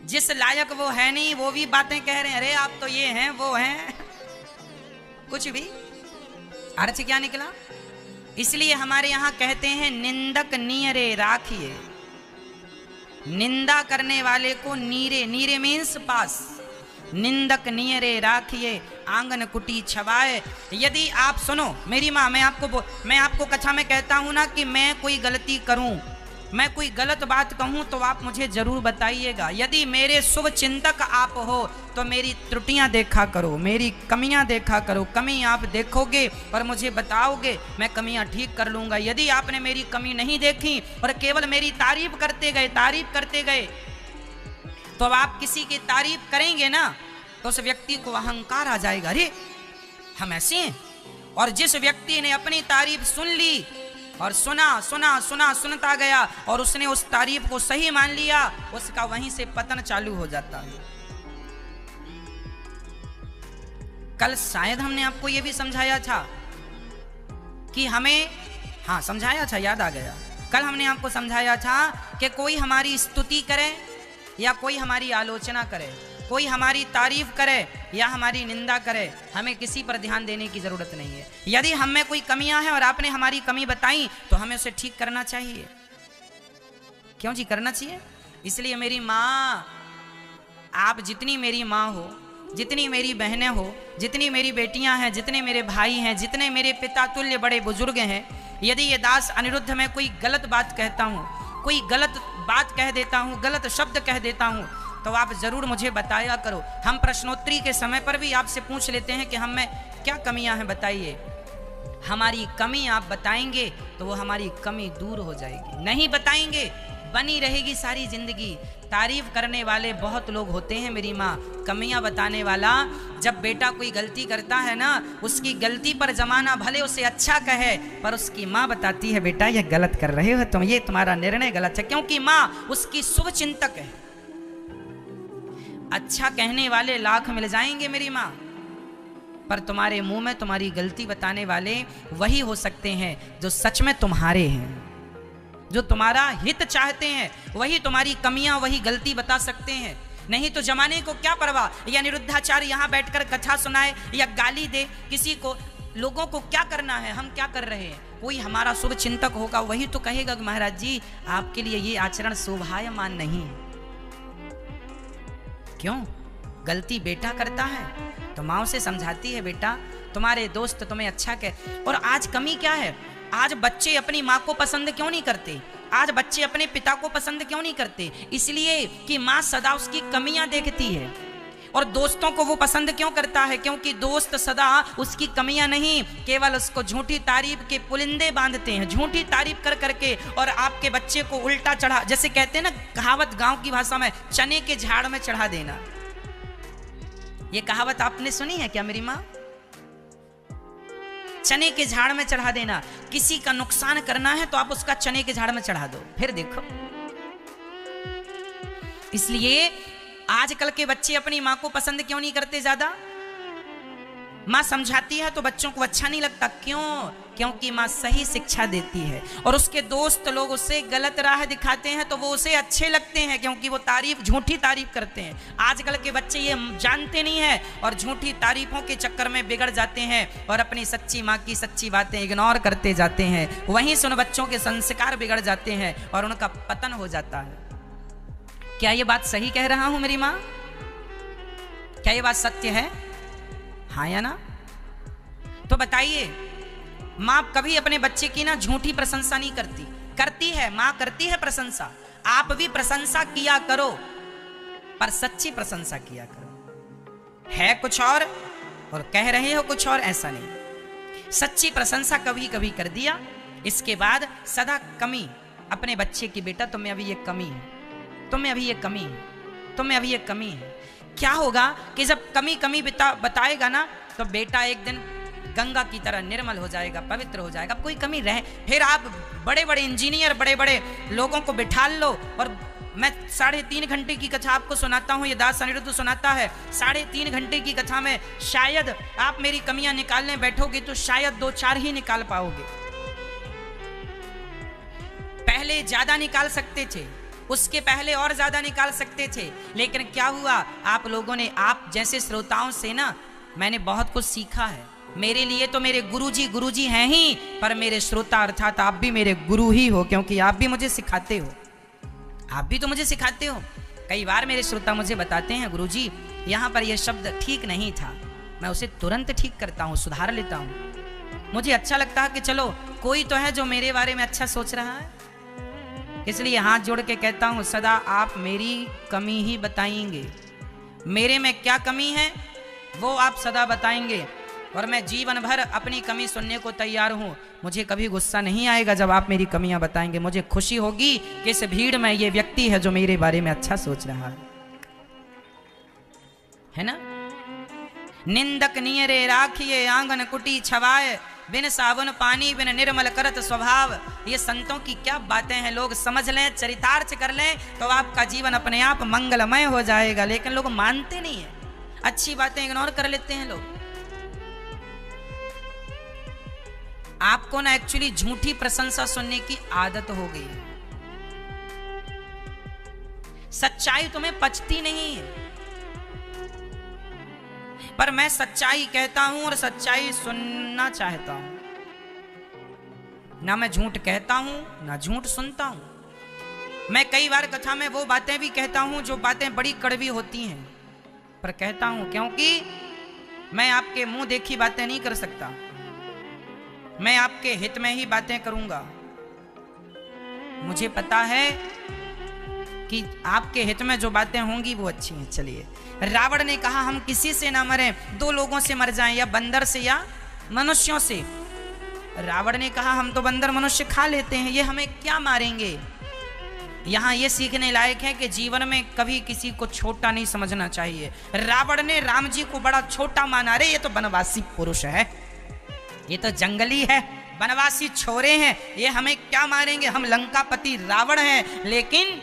जिस लायक वो है नहीं वो भी बातें कह रहे हैं, अरे आप तो ये हैं वो हैं, कुछ भी अर्थ क्या निकला। इसलिए हमारे यहां कहते हैं निंदक नीरे राखिए, निंदा करने वाले को नीरे, नीरे मीन्स पास, निंदक नीरे राखिए आंगन कुटी छवाए। यदि आप सुनो मेरी माँ, मैं आपको कथा में कहता हूं ना कि मैं कोई गलती करूं, मैं कोई गलत बात कहूं तो आप मुझे जरूर बताइएगा। यदि मेरे शुभ चिंतक आप हो तो मेरी त्रुटियां देखा करो, मेरी कमियां देखा करो, कमी आप देखोगे और मुझे बताओगे, मैं कमियां ठीक कर लूंगा। यदि आपने मेरी कमी नहीं देखी और केवल मेरी तारीफ करते गए तो अब आप किसी की तारीफ करेंगे ना तो उस व्यक्ति को अहंकार आ जाएगा, अरे हम ऐसे हैं। और जिस व्यक्ति ने अपनी तारीफ सुन ली और सुनता गया और उसने उस तारीफ को सही मान लिया, उसका वहीं से पतन चालू हो जाता है। कल शायद हमने आपको यह भी समझाया था कि हमें, हाँ समझाया था, याद आ गया। कल हमने आपको समझाया था कि कोई हमारी स्तुति करे या कोई हमारी आलोचना करे, कोई हमारी तारीफ करे या हमारी निंदा करे, हमें किसी पर ध्यान देने की जरूरत नहीं है। यदि हम में कोई कमियां हैं और आपने हमारी कमी बताई तो हमें उसे ठीक करना चाहिए। क्यों जी? करना चाहिए। इसलिए मेरी माँ, आप जितनी मेरी माँ हो, जितनी मेरी बहनें हो, जितनी मेरी बेटियां हैं, जितने मेरे भाई हैं, जितने मेरे पिता तुल्य बड़े बुजुर्ग हैं, यदि ये दास अनिरुद्ध में कोई गलत बात कहता हूँ, कोई गलत बात कह देता हूँ, गलत शब्द कह देता हूँ, तो आप जरूर मुझे बताया करो। हम प्रश्नोत्तरी के समय पर भी आपसे पूछ लेते हैं कि हम में क्या कमियां हैं, बताइए। हमारी कमी आप बताएंगे तो वो हमारी कमी दूर हो जाएगी, नहीं बताएंगे बनी रहेगी सारी जिंदगी। तारीफ करने वाले बहुत लोग होते हैं मेरी माँ, कमियां बताने वाला। जब बेटा कोई गलती करता है ना, उसकी गलती पर जमाना भले उसे अच्छा कहे, पर उसकी माँ बताती है बेटा ये गलत कर रहे हो तुम, ये तुम्हारा निर्णय गलत है, क्योंकि माँ उसकी शुभ चिंतक है। अच्छा कहने वाले लाख मिल जाएंगे मेरी माँ, पर तुम्हारे मुंह में तुम्हारी गलती बताने वाले वही हो सकते हैं जो सच में तुम्हारे हैं, जो तुम्हारा हित चाहते हैं, वही तुम्हारी कमियां वही गलती बता सकते हैं। नहीं तो जमाने को क्या परवाह, या निरुद्धाचार्य यहाँ बैठकर कथा सुनाए या गाली दे किसी को, लोगों को क्या करना है, हम क्या कर रहे हैं। कोई हमारा शुभ चिंतक होगा वही तो कहेगा कि महाराज जी आपके लिए ये आचरण शोभायमान नहीं है। क्यों? गलती बेटा करता है तो माँ उसे समझाती है बेटा तुम्हारे दोस्त तुम्हें अच्छा कह। और आज कमी क्या है, आज बच्चे अपनी माँ को पसंद क्यों नहीं करते, आज बच्चे अपने पिता को पसंद क्यों नहीं करते, इसलिए कि माँ सदा उसकी कमियां देखती है। और दोस्तों को वो पसंद क्यों करता है, क्योंकि दोस्त सदा उसकी कमियां नहीं केवल उसको झूठी तारीफ के पुलिंदे बांधते हैं, झूठी तारीफ कर करके, और आपके बच्चे को उल्टा चढ़ा, जैसे कहते हैं ना कहावत गांव की भाषा में, चने के झाड़ में चढ़ा देना। ये कहावत आपने सुनी है क्या मेरी माँ? चने के झाड़ में चढ़ा देना। किसी का नुकसान करना है तो आप उसका चने के झाड़ में चढ़ा दो, फिर देखो। इसलिए आजकल के बच्चे अपनी माँ को पसंद क्यों नहीं करते ज्यादा? माँ समझाती है तो बच्चों को अच्छा नहीं लगता, क्यों? क्योंकि माँ सही शिक्षा देती है, और उसके दोस्त लोग उसे गलत राह दिखाते हैं तो वो उसे अच्छे लगते हैं, क्योंकि वो तारीफ, झूठी तारीफ करते हैं। आजकल के बच्चे ये जानते नहीं है और झूठी तारीफों के चक्कर में बिगड़ जाते हैं और अपनी सच्ची माँ की सच्ची बातें इग्नोर करते जाते हैं। वहीं से उन बच्चों के संस्कार बिगड़ जाते हैं और उनका पतन हो जाता है। क्या ये बात सही कह रहा हूं मेरी माँ? क्या ये बात सत्य है? हाँ या ना? तो बताइए, माँ कभी अपने बच्चे की ना झूठी प्रशंसा नहीं करती, करती है माँ, करती है प्रशंसा। आप भी प्रशंसा किया करो, पर सच्ची प्रशंसा किया करो। है कुछ और कह रहे हो कुछ और, ऐसा नहीं। सच्ची प्रशंसा कभी कभी कर दिया, इसके बाद सदा कमी अपने बच्चे की, बेटा तुम्हें अभी ये कमी है, तुम्हें अभी ये कमी है, तुम्हें अभी ये कमी है। क्या होगा कि जब कमी कमी बताएगा ना, तो बेटा एक दिन गंगा की तरह निर्मल हो जाएगा, पवित्र हो जाएगा। कोई कमी रहे, फिर आप बड़े बड़े इंजीनियर, बड़े बड़े लोगों को बिठा लो, और मैं 3.5 घंटे की कथा आपको सुनाता हूँ, ये दास अनिरुद्ध सुनाता है। 3.5 घंटे की कथा में शायद आप मेरी कमियां निकालने बैठोगे तो शायद 2-4 ही निकाल पाओगे। पहले ज्यादा निकाल सकते थे, उसके पहले और ज्यादा निकाल सकते थे, लेकिन क्या हुआ, आप लोगों ने, आप जैसे श्रोताओं से ना मैंने बहुत कुछ सीखा है। मेरे लिए तो मेरे गुरुजी हैं ही, पर मेरे श्रोता अर्थात आप भी मेरे गुरु ही हो, क्योंकि आप भी मुझे सिखाते हो, आप भी तो मुझे सिखाते हो। कई बार मेरे श्रोता मुझे बताते हैं गुरुजी यहाँ पर यह शब्द ठीक नहीं था, मैं उसे तुरंत ठीक करता हूँ, सुधार लेता हूँ। मुझे अच्छा लगता है कि चलो कोई तो है जो मेरे बारे में अच्छा सोच रहा है, इसलिए हाथ जोड़ के कहता हूं सदा आप मेरी कमी ही बताएंगे, मेरे में क्या कमी है वो आप सदा बताएंगे, और मैं जीवन भर अपनी कमी सुनने को तैयार हूं। मुझे कभी गुस्सा नहीं आएगा जब आप मेरी कमियां बताएंगे, मुझे खुशी होगी कि इस भीड़ में ये व्यक्ति है जो मेरे बारे में अच्छा सोच रहा है ना। निंदक नियरे राखिए आंगन कुटी छवाए, बिन साबुन पानी बिन निर्मल करत स्वभाव। ये संतों की क्या बातें हैं, लोग समझ लें, चरितार्थ कर लें तो आपका जीवन अपने आप मंगलमय हो जाएगा। लेकिन लोग मानते नहीं है, अच्छी बातें इग्नोर कर लेते हैं लोग। आपको ना एक्चुअली झूठी प्रशंसा सुनने की आदत हो गई है, सच्चाई तुम्हें पचती नहीं है, पर मैं सच्चाई कहता हूं और सच्चाई सुनना चाहता हूं। ना मैं झूठ कहता हूं ना झूठ सुनता हूं। मैं कई बार कथा में वो बातें भी कहता हूं जो बातें बड़ी कड़वी होती हैं, पर कहता हूं क्योंकि मैं आपके मुंह देखी बातें नहीं कर सकता, मैं आपके हित में ही बातें करूंगा। मुझे पता है कि आपके हित में जो बातें होंगी वो अच्छी हैं। चलिए, रावण ने कहा हम किसी से ना मरें, 2 लोगों से मर जाएं, या बंदर से या मनुष्यों से। रावण ने कहा हम तो बंदर मनुष्य खा लेते हैं, ये हमें क्या मारेंगे। यहां ये सीखने लायक है कि जीवन में कभी किसी को छोटा नहीं समझना चाहिए। रावण ने राम जी को बड़ा छोटा माना। रे ये तो वनवासी पुरुष है, ये तो जंगली है, वनवासी छोरे हैं, ये हमें क्या मारेंगे, हम लंकापति रावण हैं। लेकिन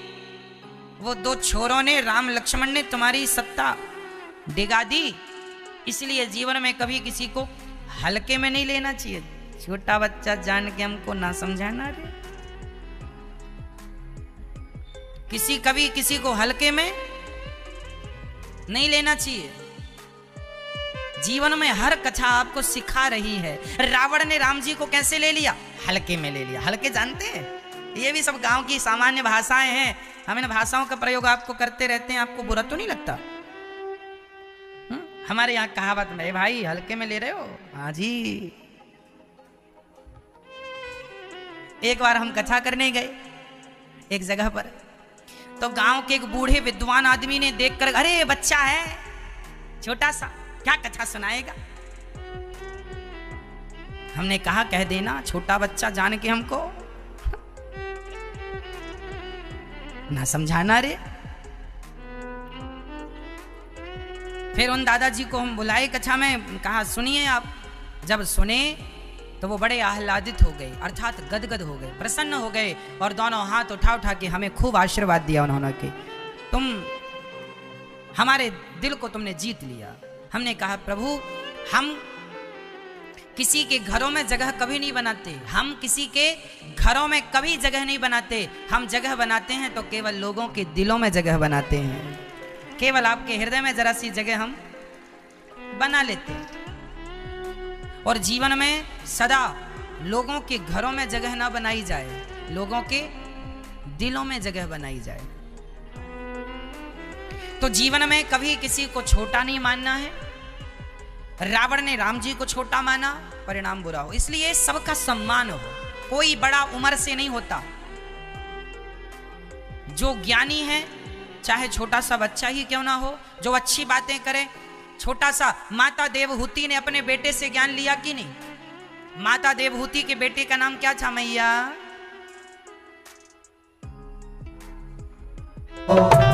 वो दो छोरों ने, राम लक्ष्मण ने तुम्हारी सत्ता डिगा दी। इसलिए जीवन में कभी किसी को हल्के में नहीं लेना चाहिए। छोटा बच्चा जान के हमको ना समझाना रे। कभी किसी को हल्के में नहीं लेना चाहिए। जीवन में हर कथा आपको सिखा रही है। रावण ने राम जी को कैसे ले लिया? हल्के में ले लिया। हल्के जानते हैं, ये भी सब गांव की सामान्य भाषाएं हैं। हम इन भाषाओं का प्रयोग आपको करते रहते हैं, आपको बुरा तो नहीं लगता? हमारे यहाँ कहावत में, भाई हल्के में ले रहे हो? हाँ जी। एक बार हम कथा करने गए एक जगह पर, तो गांव के एक बूढ़े विद्वान आदमी ने देखकर, अरे बच्चा है छोटा सा, क्या कथा सुनाएगा? हमने कहा कह देना, छोटा बच्चा जान के हमको ना समझाना रे। फिर उन दादाजी को हम बुलाए कक्षा में, कहा सुनिए आप। जब सुने तो वो बड़े आह्लादित हो गए, अर्थात गदगद हो गए, प्रसन्न हो गए, और दोनों हाथ उठा उठा के हमें खूब आशीर्वाद दिया उन्होंने कि तुम हमारे दिल को तुमने जीत लिया। हमने कहा प्रभु, हम किसी के घरों में जगह कभी नहीं बनाते, हम किसी के घरों में कभी जगह नहीं बनाते। हम जगह बनाते हैं तो केवल लोगों के दिलों में जगह बनाते हैं। केवल आपके हृदय में जरा सी जगह हम बना लेते हैं। और जीवन में सदा लोगों के घरों में जगह ना बनाई जाए, लोगों के दिलों में जगह बनाई जाए। तो जीवन में कभी किसी को छोटा नहीं मानना है। रावण ने राम जी को छोटा माना, परिणाम बुरा हो। इसलिए सबका सम्मान हो, कोई बड़ा उम्र से नहीं होता। जो ज्ञानी है, चाहे छोटा सा बच्चा ही क्यों ना हो, जो अच्छी बातें करे, छोटा सा, माता देवहूति ने अपने बेटे से ज्ञान लिया कि नहीं? माता देवहूति के बेटे का नाम क्या था मैया?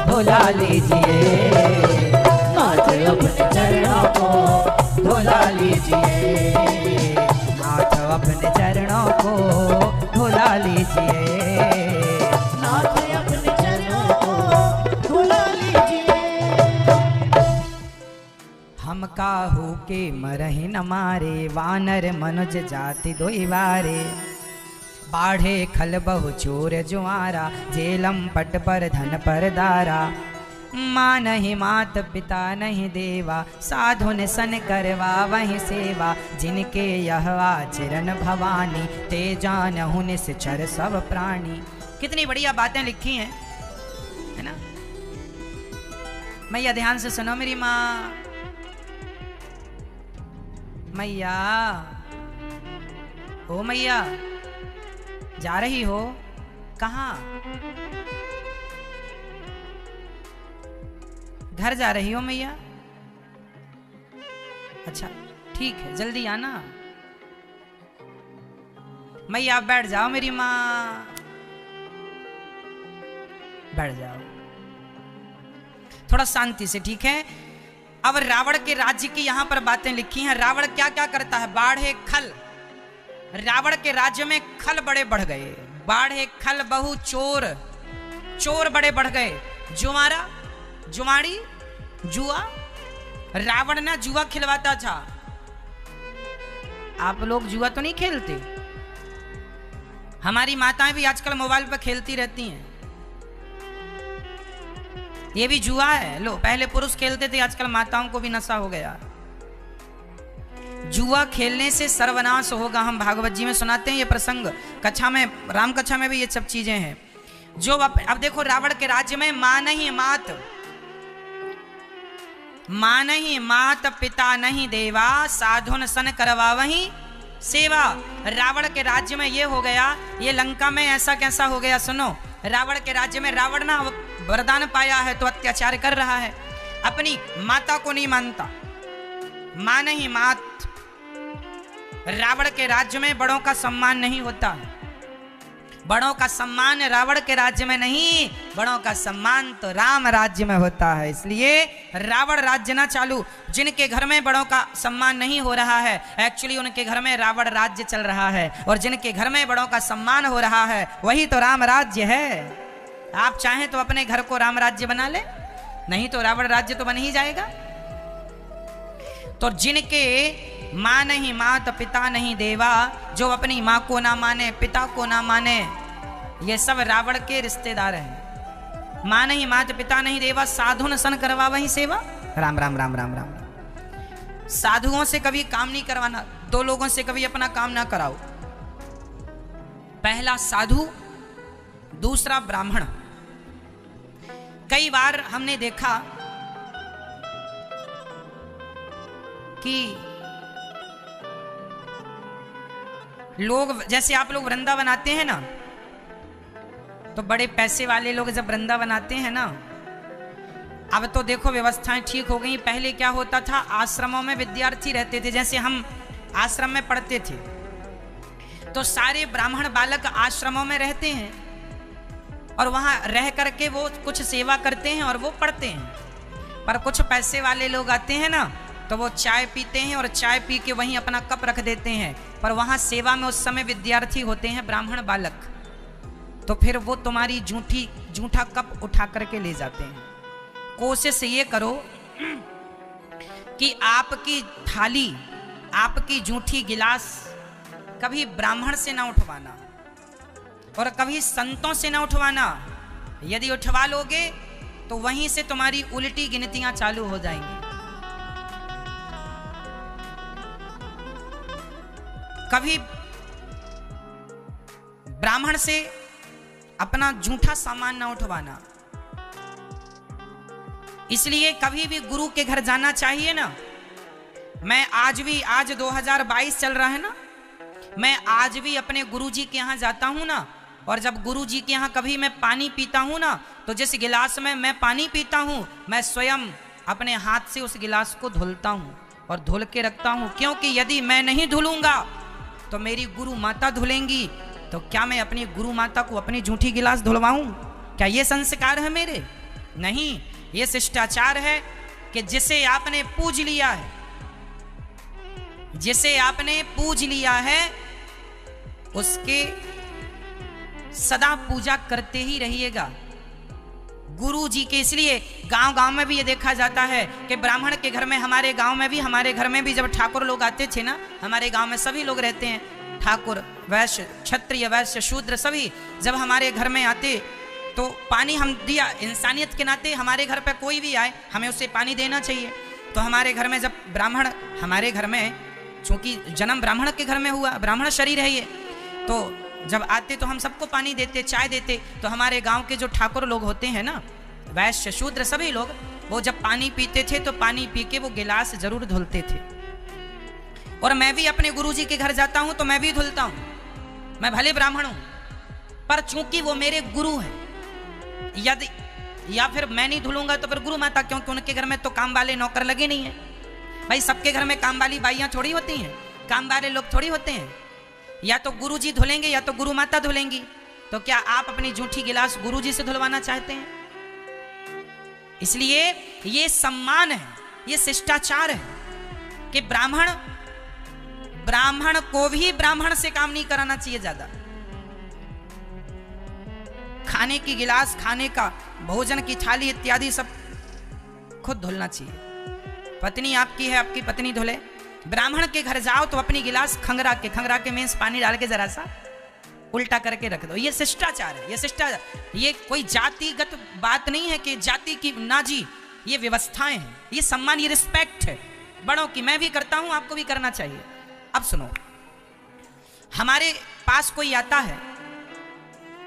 धुला लीजिए नाथ अपने चरणों को, धुला लीजिए नाथ अपने चरणों को, धुला लीजिए नाथ अपने चरणों को, धुला लीजिए। हम काहू के मरहि न मारे, वानर मनुज जाति दोई वारे। बाढ़े खल बहु चोर जुआरा, जेलम पट पर धन पर दारा। माँ नहीं मात पिता नहीं देवा, साधु ने सन करवा वही सेवा। जिनके यह आचरण भवानी, ते जानहु निश्चर सब प्राणी। कितनी बढ़िया बातें लिखी हैं, है ना? मैया ध्यान से सुनो मेरी माँ। मैया, ओ मैया, जा रही हो कहाँ? घर जा रही हो मैया? अच्छा ठीक है, जल्दी आना। मैया आप बैठ जाओ मेरी माँ, बैठ जाओ थोड़ा शांति से, ठीक है? अब रावण के राज्य की यहां पर बातें लिखी हैं। रावण क्या क्या करता है? बाढ़े खल, रावण के राज्य में खल बड़े बढ़ गए। बाढ़े खल बहु चोर, चोर बड़े बढ़ गए। जुआरा, जुआड़ी, जुआ, रावण ना जुआ खिलवाता था। आप लोग जुआ तो नहीं खेलते? हमारी माताएं भी आजकल मोबाइल पर खेलती रहती हैं, ये भी जुआ है। लो, पहले पुरुष खेलते थे, आजकल माताओं को भी नशा हो गया। जुआ खेलने से सर्वनाश होगा। हम भागवत जी में सुनाते हैं ये प्रसंग, कथा में, राम कथा में भी ये सब चीजें हैं। जो अब देखो, रावण के राज्य में मां नहीं मात, मां नहीं मात पिता नहीं देवा, साधुन सन करवा वही सेवा। रावण के राज्य में ये हो गया, ये लंका में ऐसा कैसा हो गया? सुनो, रावण के राज्य में रावण ना वरदान पाया है तो अत्याचार कर रहा है, अपनी माता को नहीं मानता, मां नहीं मात। रावण के राज्य में बड़ों का सम्मान नहीं होता। बड़ों का सम्मान रावण के राज्य में नहीं, बड़ों का सम्मान तो राम राज्य में होता है। इसलिए रावण राज्य ना चालू। जिनके घर में बड़ों का सम्मान नहीं हो रहा है, एक्चुअली उनके घर में रावण राज्य चल रहा है, और जिनके घर में बड़ों का सम्मान हो रहा है वही तो राम राज्य है। आप चाहें तो अपने घर को राम राज्य बना ले, नहीं तो रावण राज्य तो बन ही जाएगा। तो जिनके माँ नहीं मात पिता नहीं देवा, जो अपनी माँ को ना माने पिता को ना माने, ये सब रावण के रिश्तेदार हैं। माँ नहीं मात पिता नहीं देवा, साधु न सन करवा वही सेवा। राम राम राम राम राम। साधुओं से कभी काम नहीं करवाना, दो लोगों से कभी अपना काम ना कराओ। पहला साधु, दूसरा ब्राह्मण। कई बार हमने देखा कि लोग, जैसे आप लोग वृंदावन आते हैं ना, तो बड़े पैसे वाले लोग जब वृंदावन आते हैं ना, अब तो देखो व्यवस्थाएं ठीक हो गई। पहले क्या होता था, आश्रमों में विद्यार्थी रहते थे, जैसे हम आश्रम में पढ़ते थे, तो सारे ब्राह्मण बालक आश्रमों में रहते हैं और वहां रह करके वो कुछ सेवा करते हैं और वो पढ़ते हैं। पर कुछ पैसे वाले लोग आते हैं ना, तो वो चाय पीते हैं और चाय पी के वहीं अपना कप रख देते हैं, पर वहां सेवा में उस समय विद्यार्थी होते हैं ब्राह्मण बालक, तो फिर वो तुम्हारी जूठा कप उठा करके ले जाते हैं। कोशिश ये करो कि आपकी थाली, आपकी जूठी गिलास कभी ब्राह्मण से ना उठवाना और कभी संतों से ना उठवाना। यदि उठवा लोगे तो वहीं से तुम्हारी उल्टी गिनतियां चालू हो जाएंगी। कभी ब्राह्मण से अपना जूठा सामान ना उठवाना। इसलिए कभी भी गुरु के घर जाना चाहिए ना। मैं आज 2022 चल रहा है ना, मैं आज भी अपने गुरुजी के यहाँ जाता हूँ ना, और जब गुरुजी के यहाँ कभी मैं पानी पीता हूँ ना, तो जिस गिलास में मैं पानी पीता हूँ, मैं स्वयं अपने हाथ से उस गिलास को धुलता हूँ और धुल के रखता हूँ। क्योंकि यदि मैं नहीं धुलूंगा तो मेरी गुरु माता धुलेंगी, तो क्या मैं अपनी गुरु माता को अपनी जूठी गिलास धुलवाऊं? क्या ये संस्कार है मेरे? नहीं, ये शिष्टाचार है कि जिसे आपने पूज लिया है, जिसे आपने पूज लिया है, उसके सदा पूजा करते ही रहिएगा गुरु जी के। इसलिए गांव गांव में भी ये देखा जाता है कि ब्राह्मण के घर में, हमारे गांव में भी, हमारे घर में भी जब ठाकुर लोग आते थे ना, हमारे गांव में सभी लोग रहते हैं, ठाकुर वैश्य क्षत्रिय वैश्य शूद्र सभी जब हमारे घर में आते तो पानी हम दिया, इंसानियत के नाते हमारे घर पे कोई भी आए हमें उसे पानी देना चाहिए। तो हमारे घर में जब ब्राह्मण, हमारे घर में चूंकि जन्म ब्राह्मण के घर में हुआ, ब्राह्मण शरीर है ये, तो जब आते तो हम सबको पानी देते, चाय देते। तो हमारे गांव के जो ठाकुर लोग होते हैं ना, वैश्य शूद्र सभी लोग, वो जब पानी पीते थे तो पानी पी के वो गिलास जरूर धुलते थे। और मैं भी अपने गुरुजी के घर जाता हूं तो मैं भी धुलता हूं। मैं भले ब्राह्मण हूं, पर चूंकि वो मेरे गुरु हैं, यदि या फिर मैं नहीं धुलूंगा तो फिर गुरु माता, क्योंकि उनके घर में तो काम वाले नौकर लगे नहीं है। भाई सबके घर में काम वाली बाइयां थोड़ी होती हैं, काम वाले लोग थोड़ी होते हैं। या तो गुरुजी धुलेंगे या तो गुरु माता धुलेंगी। तो क्या आप अपनी जूठी गिलास गुरुजी से धुलवाना चाहते हैं? इसलिए ये सम्मान है, ये शिष्टाचार है कि ब्राह्मण को भी ब्राह्मण से काम नहीं कराना चाहिए ज्यादा। खाने की गिलास, खाने का भोजन की थाली इत्यादि सब खुद धुलना चाहिए। पत्नी आपकी है, आपकी पत्नी धुले। ब्राह्मण के घर जाओ तो अपनी गिलास खंगरा के मीन्स पानी डाल के जरा सा उल्टा करके रख दो। ये शिष्टाचार है, ये शिष्टाचार, ये कोई जातिगत बात नहीं है कि जाति की ना जी, ये व्यवस्थाएं हैं, ये सम्मान, ये रिस्पेक्ट है बड़ों की। मैं भी करता हूं, आपको भी करना चाहिए। अब सुनो, हमारे पास कोई आता है,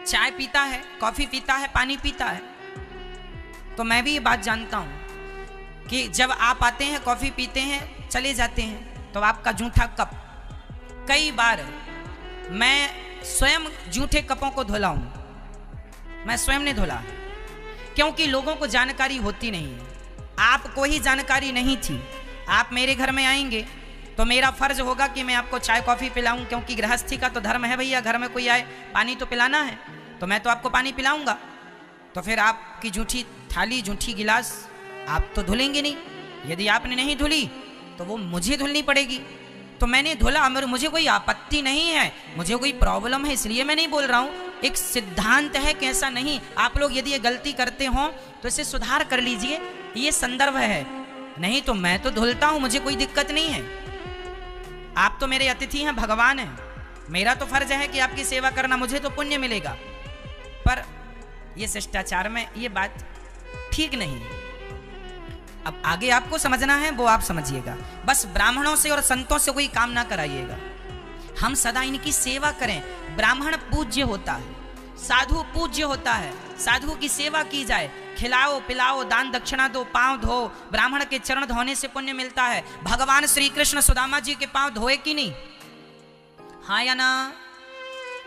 चाय पीता है, कॉफी पीता है, पानी पीता है, तो मैं भी ये बात जानता हूं कि जब आप आते हैं, कॉफी पीते हैं, चले जाते हैं, तो आपका जूठा कप, कई बार मैं स्वयं जूठे कपों को धुला हूं। मैं स्वयं ने धुला, क्योंकि लोगों को जानकारी होती नहीं है। आपको ही जानकारी नहीं थी। आप मेरे घर में आएंगे तो मेरा फर्ज होगा कि मैं आपको चाय कॉफी पिलाऊं, क्योंकि गृहस्थी का तो धर्म है भैया, घर में कोई आए पानी तो पिलाना है, तो मैं तो आपको पानी पिलाऊंगा। तो फिर आपकी जूठी थाली जूठी गिलास आप तो धुलेंगे नहीं, यदि आपने नहीं धुली तो वो मुझे धुलनी पड़ेगी। तो मैंने धुला, मुझे कोई आपत्ति नहीं है, मुझे कोई प्रॉब्लम है इसलिए मैं नहीं बोल रहा हूँ। एक सिद्धांत है कि ऐसा नहीं, आप लोग यदि ये गलती करते हो तो इसे सुधार कर लीजिए, ये संदर्भ है। नहीं तो मैं तो धुलता हूँ, मुझे कोई दिक्कत नहीं है। आप तो मेरे अतिथि हैं, भगवान हैं, मेरा तो फर्ज है कि आपकी सेवा करना, मुझे तो पुण्य मिलेगा। पर ये शिष्टाचार में ये बात ठीक नहीं है। अब आगे आपको समझना है वो आप समझिएगा, बस ब्राह्मणों से और संतों से कोई काम ना कराइएगा, हम सदा इनकी सेवा करें। ब्राह्मण पूज्य होता है, साधु पूज्य होता है, साधु की सेवा की जाए, खिलाओ पिलाओ, दान दक्षिणा दो, पांव धो, ब्राह्मण के चरण धोने से पुण्य मिलता है। भगवान श्री कृष्ण सुदामा जी के पांव धोए कि नहीं? हाँ या ना?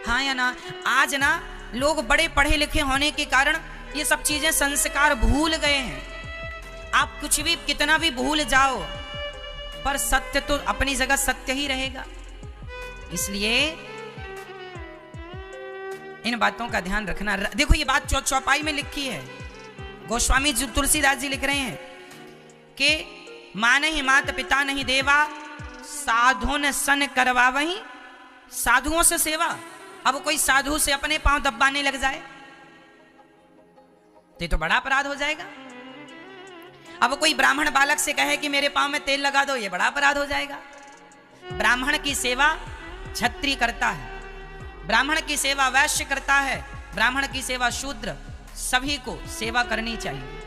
हाँ या ना? आज ना लोग बड़े पढ़े लिखे होने के कारण ये सब चीजें संस्कार भूल गए हैं। आप कुछ भी कितना भी भूल जाओ, पर सत्य तो अपनी जगह सत्य ही रहेगा। इसलिए इन बातों का ध्यान रखना। देखो ये बात चौपाई में लिखी है, गोस्वामी जी तुलसीदास जी लिख रहे हैं कि माने ही मात पिता नहीं देवा, साधु न सन करवा वही, साधुओं से सेवा। अब कोई साधु से अपने पांव दबाने लग जाए तो बड़ा अपराध हो जाएगा। अब कोई ब्राह्मण बालक से कहे कि मेरे पांव में तेल लगा दो, ये बड़ा अपराध हो जाएगा। ब्राह्मण की सेवा क्षत्रिय करता है, ब्राह्मण की सेवा वैश्य करता है, ब्राह्मण की सेवा शूद्र, सभी को सेवा करनी चाहिए,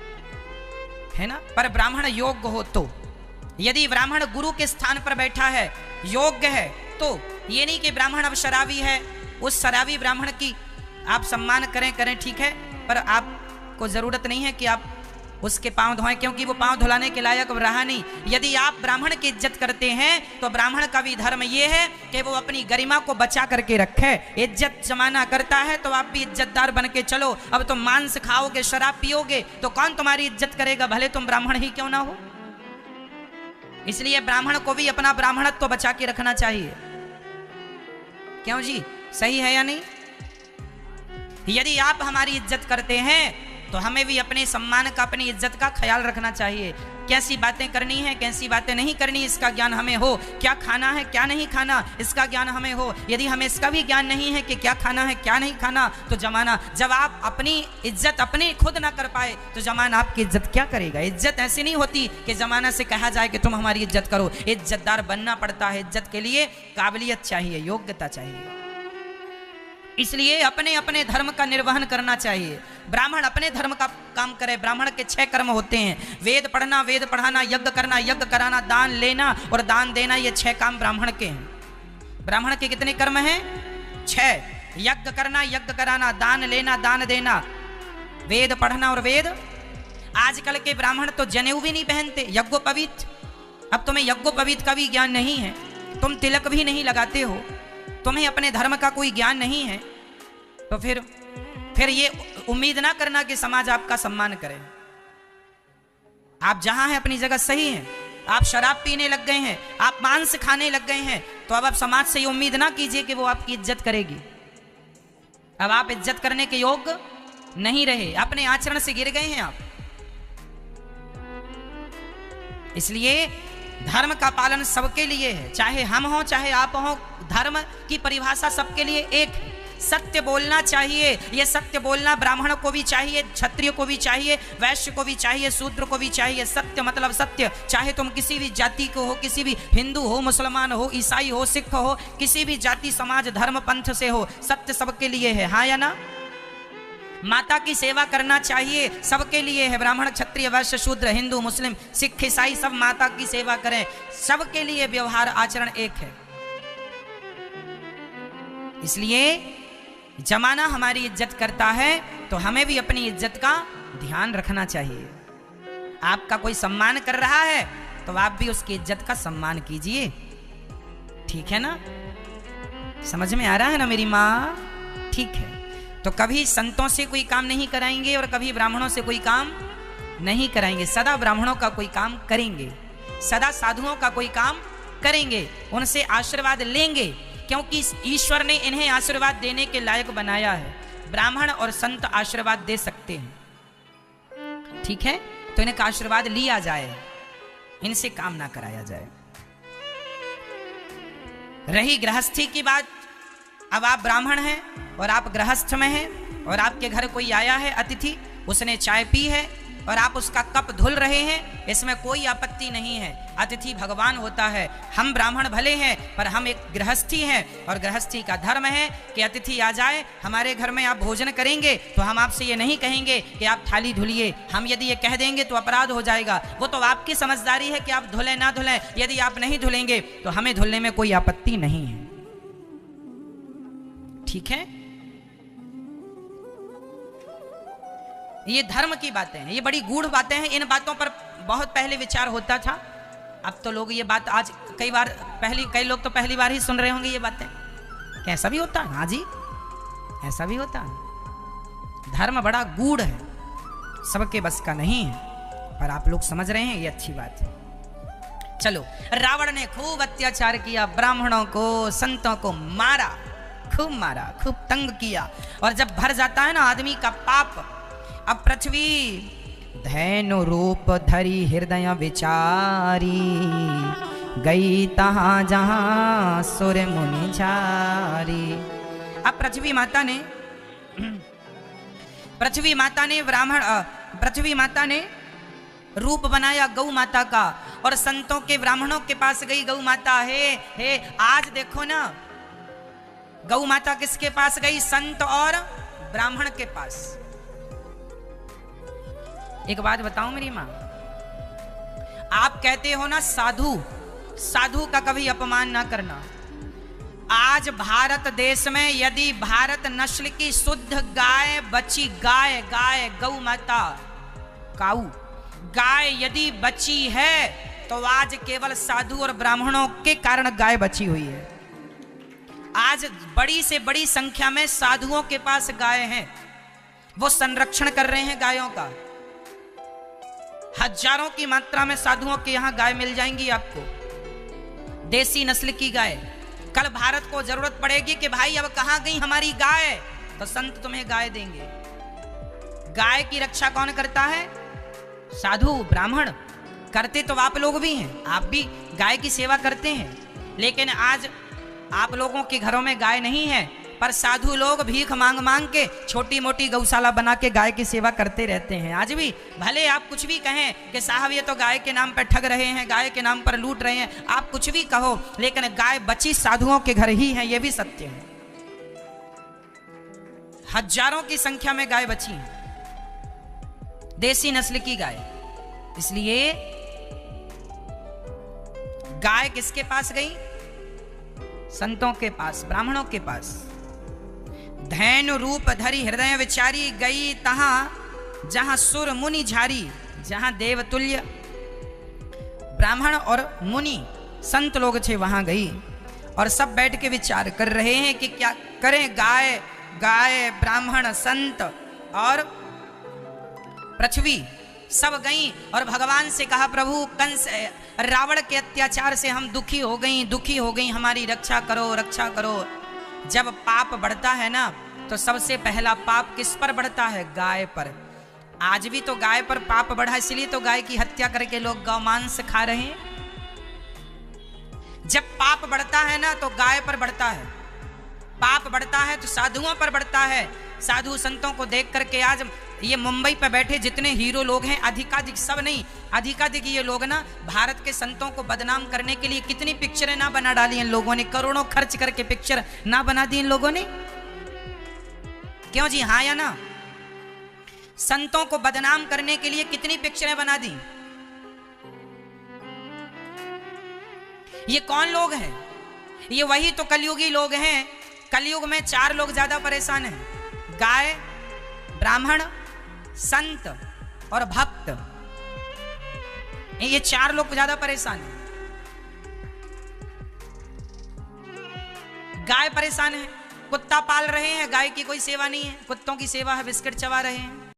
है ना। पर ब्राह्मण योग्य हो तो, यदि ब्राह्मण गुरु के स्थान पर बैठा है, योग्य है, तो ये नहीं कि ब्राह्मण अब शराबी है, उस शराबी ब्राह्मण की आप सम्मान करें ठीक है, पर आपको जरूरत नहीं है कि आप उसके पांव धोएं, क्योंकि वो पांव धुलाने के लायक रहा नहीं। यदि आप ब्राह्मण की इज्जत करते हैं तो ब्राह्मण का भी धर्म ये है कि वो अपनी गरिमा को बचा करके रखे। इज्जत जमाना करता है तो आप भी इज्जतदार बन के चलो। अब तुम मांस खाओगे, शराब पियोगे तो कौन तुम्हारी इज्जत करेगा, भले तुम ब्राह्मण ही क्यों ना हो। इसलिए ब्राह्मण को भी अपना ब्राह्मणत्व तो बचा के रखना चाहिए। क्यों जी, सही है या नहीं? यदि आप हमारी इज्जत करते हैं तो हमें भी अपने सम्मान का, अपनी इज्जत का ख्याल रखना चाहिए। कैसी बातें करनी है, कैसी बातें नहीं करनी, इसका ज्ञान हमें हो। क्या खाना है, क्या नहीं खाना, इसका ज्ञान हमें हो। यदि हमें इसका भी ज्ञान नहीं है कि क्या खाना है, क्या नहीं खाना, तो जमाना, जब आप अपनी इज्जत अपनी खुद ना कर पाए तो जमाना आपकी इज्जत क्या करेगा। इज्जत ऐसी नहीं होती कि जमाना से कहा जाए कि तुम हमारी इज्जत करो। इज्जतदार बनना पड़ता है, इज्जत के लिए काबिलियत चाहिए, योग्यता चाहिए। इसलिए अपने अपने धर्म का निर्वहन करना चाहिए। ब्राह्मण अपने धर्म का काम करे। ब्राह्मण के 6 कर्म होते हैं, वेद पढ़ना, वेद पढ़ाना, यज्ञ करना, यज्ञ कराना, दान लेना और दान देना। ये 6 काम ब्राह्मण के हैं। ब्राह्मण के कितने कर्म हैं? 6। यज्ञ करना, यज्ञ कराना, दान लेना, दान देना, वेद पढ़ना और वेद। आजकल के ब्राह्मण तो जनेऊ भी नहीं पहनते, यज्ञोपवीत। अब तुम्हें यज्ञोपवीत का भी ज्ञान नहीं है, तुम तिलक भी नहीं लगाते हो, तुम्हें अपने धर्म का कोई ज्ञान नहीं है, तो फिर ये उम्मीद ना करना कि समाज आपका सम्मान करे। आप जहां हैं अपनी जगह सही हैं। आप शराब पीने लग गए हैं, आप मांस खाने लग गए हैं, तो अब आप समाज से ये उम्मीद ना कीजिए कि वो आपकी इज्जत करेगी। अब आप इज्जत करने के योग्य नहीं रहे, अपने आचरण से गिर गए हैं आप। इसलिए धर्म का पालन सबके लिए है, चाहे हम हो चाहे आप हो। धर्म की परिभाषा सबके लिए एक है। सत्य बोलना चाहिए। ये सत्य बोलना ब्राह्मण को भी चाहिए, क्षत्रिय को भी चाहिए, वैश्य को भी चाहिए, शूद्र को भी चाहिए। सत्य मतलब सत्य, चाहे तुम किसी भी जाति को हो, किसी भी हिंदू हो, मुसलमान हो, ईसाई हो, सिख हो, किसी भी जाति समाज धर्म पंथ से हो, सत्य सबके लिए है। हाँ या ना? माता की सेवा करना चाहिए, सबके लिए है। ब्राह्मण, क्षत्रिय, वैश्य, शूद्र, हिंदू, मुस्लिम, सिख, ईसाई सब माता की सेवा करें। सबके लिए व्यवहार आचरण एक है। इसलिए जमाना हमारी इज्जत करता है तो हमें भी अपनी इज्जत का ध्यान रखना चाहिए। आपका कोई सम्मान कर रहा है तो आप भी उसकी इज्जत का सम्मान कीजिए। ठीक है ना? समझ में आ रहा है ना मेरी माँ? ठीक है। तो कभी संतों से कोई काम नहीं कराएंगे और कभी ब्राह्मणों से कोई काम नहीं कराएंगे। सदा ब्राह्मणों का कोई काम करेंगे, सदा साधुओं का कोई काम करेंगे, उनसे आशीर्वाद लेंगे, क्योंकि ईश्वर ने इन्हें आशीर्वाद देने के लायक बनाया है। ब्राह्मण और संत आशीर्वाद दे सकते हैं, ठीक है, तो इनका आशीर्वाद लिया जाए, इनसे काम ना कराया जाए। रही गृहस्थी की बात, अब आप ब्राह्मण हैं और आप गृहस्थ में हैं और आपके घर कोई आया है अतिथि, उसने चाय पी है और आप उसका कप धुल रहे हैं, इसमें कोई आपत्ति नहीं है। अतिथि भगवान होता है। हम ब्राह्मण भले हैं पर हम एक गृहस्थी हैं और गृहस्थी का धर्म है कि अतिथि आ जाए हमारे घर में, आप भोजन करेंगे तो हम आपसे ये नहीं कहेंगे कि आप थाली धुलिए। हम यदि ये कह देंगे तो अपराध हो जाएगा। वो तो आपकी समझदारी है कि आप धुलें ना धुलें। यदि आप नहीं धुलेंगे तो हमें धुलने में कोई आपत्ति नहीं है, ठीक है। ये धर्म की बातें हैं, ये बड़ी गूढ़ बातें हैं। इन बातों पर बहुत पहले विचार होता था, अब तो लोग ये बात आज कई लोग तो पहली बार ही सुन रहे होंगे ये बातें। कैसा भी होता है? हाँ जी, ऐसा भी होता है। धर्म बड़ा गूढ़ है, सबके बस का नहीं है, पर आप लोग समझ रहे हैं, ये अच्छी बात है। चलो, रावण ने खूब अत्याचार किया, ब्राह्मणों को, संतों को मारा, खूब तंग किया। और जब भर जाता है ना आदमी का पाप, अब पृथ्वी धैनु रूप धरी हृदय विचारी, गई तहां जहां सुर मुनि झारी। अब पृथ्वी माता ने रूप बनाया गौ माता का, और संतों के, ब्राह्मणों के पास गई गौ माता। हे आज देखो ना, गौ माता किसके पास गई? संत और ब्राह्मण के पास। एक बात बताऊं मेरी मां, आप कहते हो ना साधु का कभी अपमान ना करना। आज भारत देश में यदि भारत नस्ल की शुद्ध गाय बची, गाय गौ माता, काऊ गाय यदि बची है तो आज केवल साधु और ब्राह्मणों के कारण गाय बची हुई है। आज बड़ी से बड़ी संख्या में साधुओं के पास गाय हैं, वो संरक्षण कर रहे हैं गायों का। हजारों की मात्रा में साधुओं के यहां गाय मिल जाएंगी आपको, देसी नस्ल की गाय। कल भारत को जरूरत पड़ेगी कि भाई अब कहां गई हमारी गाय, तो संत तुम्हें गाय देंगे। गाय की रक्षा कौन करता है? साधु ब्राह्मण। करते तो आप लोग भी हैं, आप भी गाय की सेवा करते हैं, लेकिन आज आप लोगों के घरों में गाय नहीं है, पर साधु लोग भीख मांग के छोटी मोटी गौशाला बना के गाय की सेवा करते रहते हैं। आज भी भले आप कुछ भी कहें कि साहब ये तो गाय के नाम पर ठग रहे हैं, गाय के नाम पर लूट रहे हैं, आप कुछ भी कहो, लेकिन गाय बची साधुओं के घर ही है, ये भी सत्य है। हजारों की संख्या में गाय बची है, देसी नस्ल की गाय। इसलिए गाय किसके पास गई? संतों के पास, ब्राह्मणों के पास। धैनु रूप धरी हृदय विचारी, गई तहां जहां सुर मुनि झारी। जहां देवतुल्य ब्राह्मण और मुनि संत लोग थे वहां गई, और सब बैठ के विचार कर रहे हैं कि क्या करें। गाय ब्राह्मण संत और पृथ्वी सब गई और भगवान से कहा, प्रभु कंस रावण के अत्याचार से हम दुखी हो गई, हमारी रक्षा करो। जब पाप बढ़ता है ना, तो सबसे पहला पाप किस पर बढ़ता है? गाय पर। आज भी तो गाय पर पाप बढ़ा, इसलिए तो गाय की हत्या करके लोग गौमांस खा रहे हैं। जब पाप बढ़ता है ना तो गाय पर बढ़ता है, पाप बढ़ता है तो साधुओं पर बढ़ता है। साधु संतों को देख करके आज ये मुंबई पर बैठे जितने हीरो लोग हैं, अधिकाधिक, सब नहीं, अधिकाधिक ये लोग ना भारत के संतों को बदनाम करने के लिए कितनी पिक्चरें ना बना डाली इन लोगों ने, करोड़ों खर्च करके पिक्चर ना बना दी इन लोगों ने। क्यों जी? हाँ या ना? संतों को बदनाम करने के लिए कितनी पिक्चरें बना दी। ये कौन लोग हैं? ये वही तो कलयुगी लोग हैं। कलयुग में 4 लोग ज्यादा परेशान हैं, गाय, ब्राह्मण, संत और भक्त। ये 4 लोग ज्यादा परेशान हैं। गाय परेशान है, कुत्ता पाल रहे हैं, गाय की कोई सेवा नहीं है, कुत्तों की सेवा है, बिस्किट चबा रहे हैं।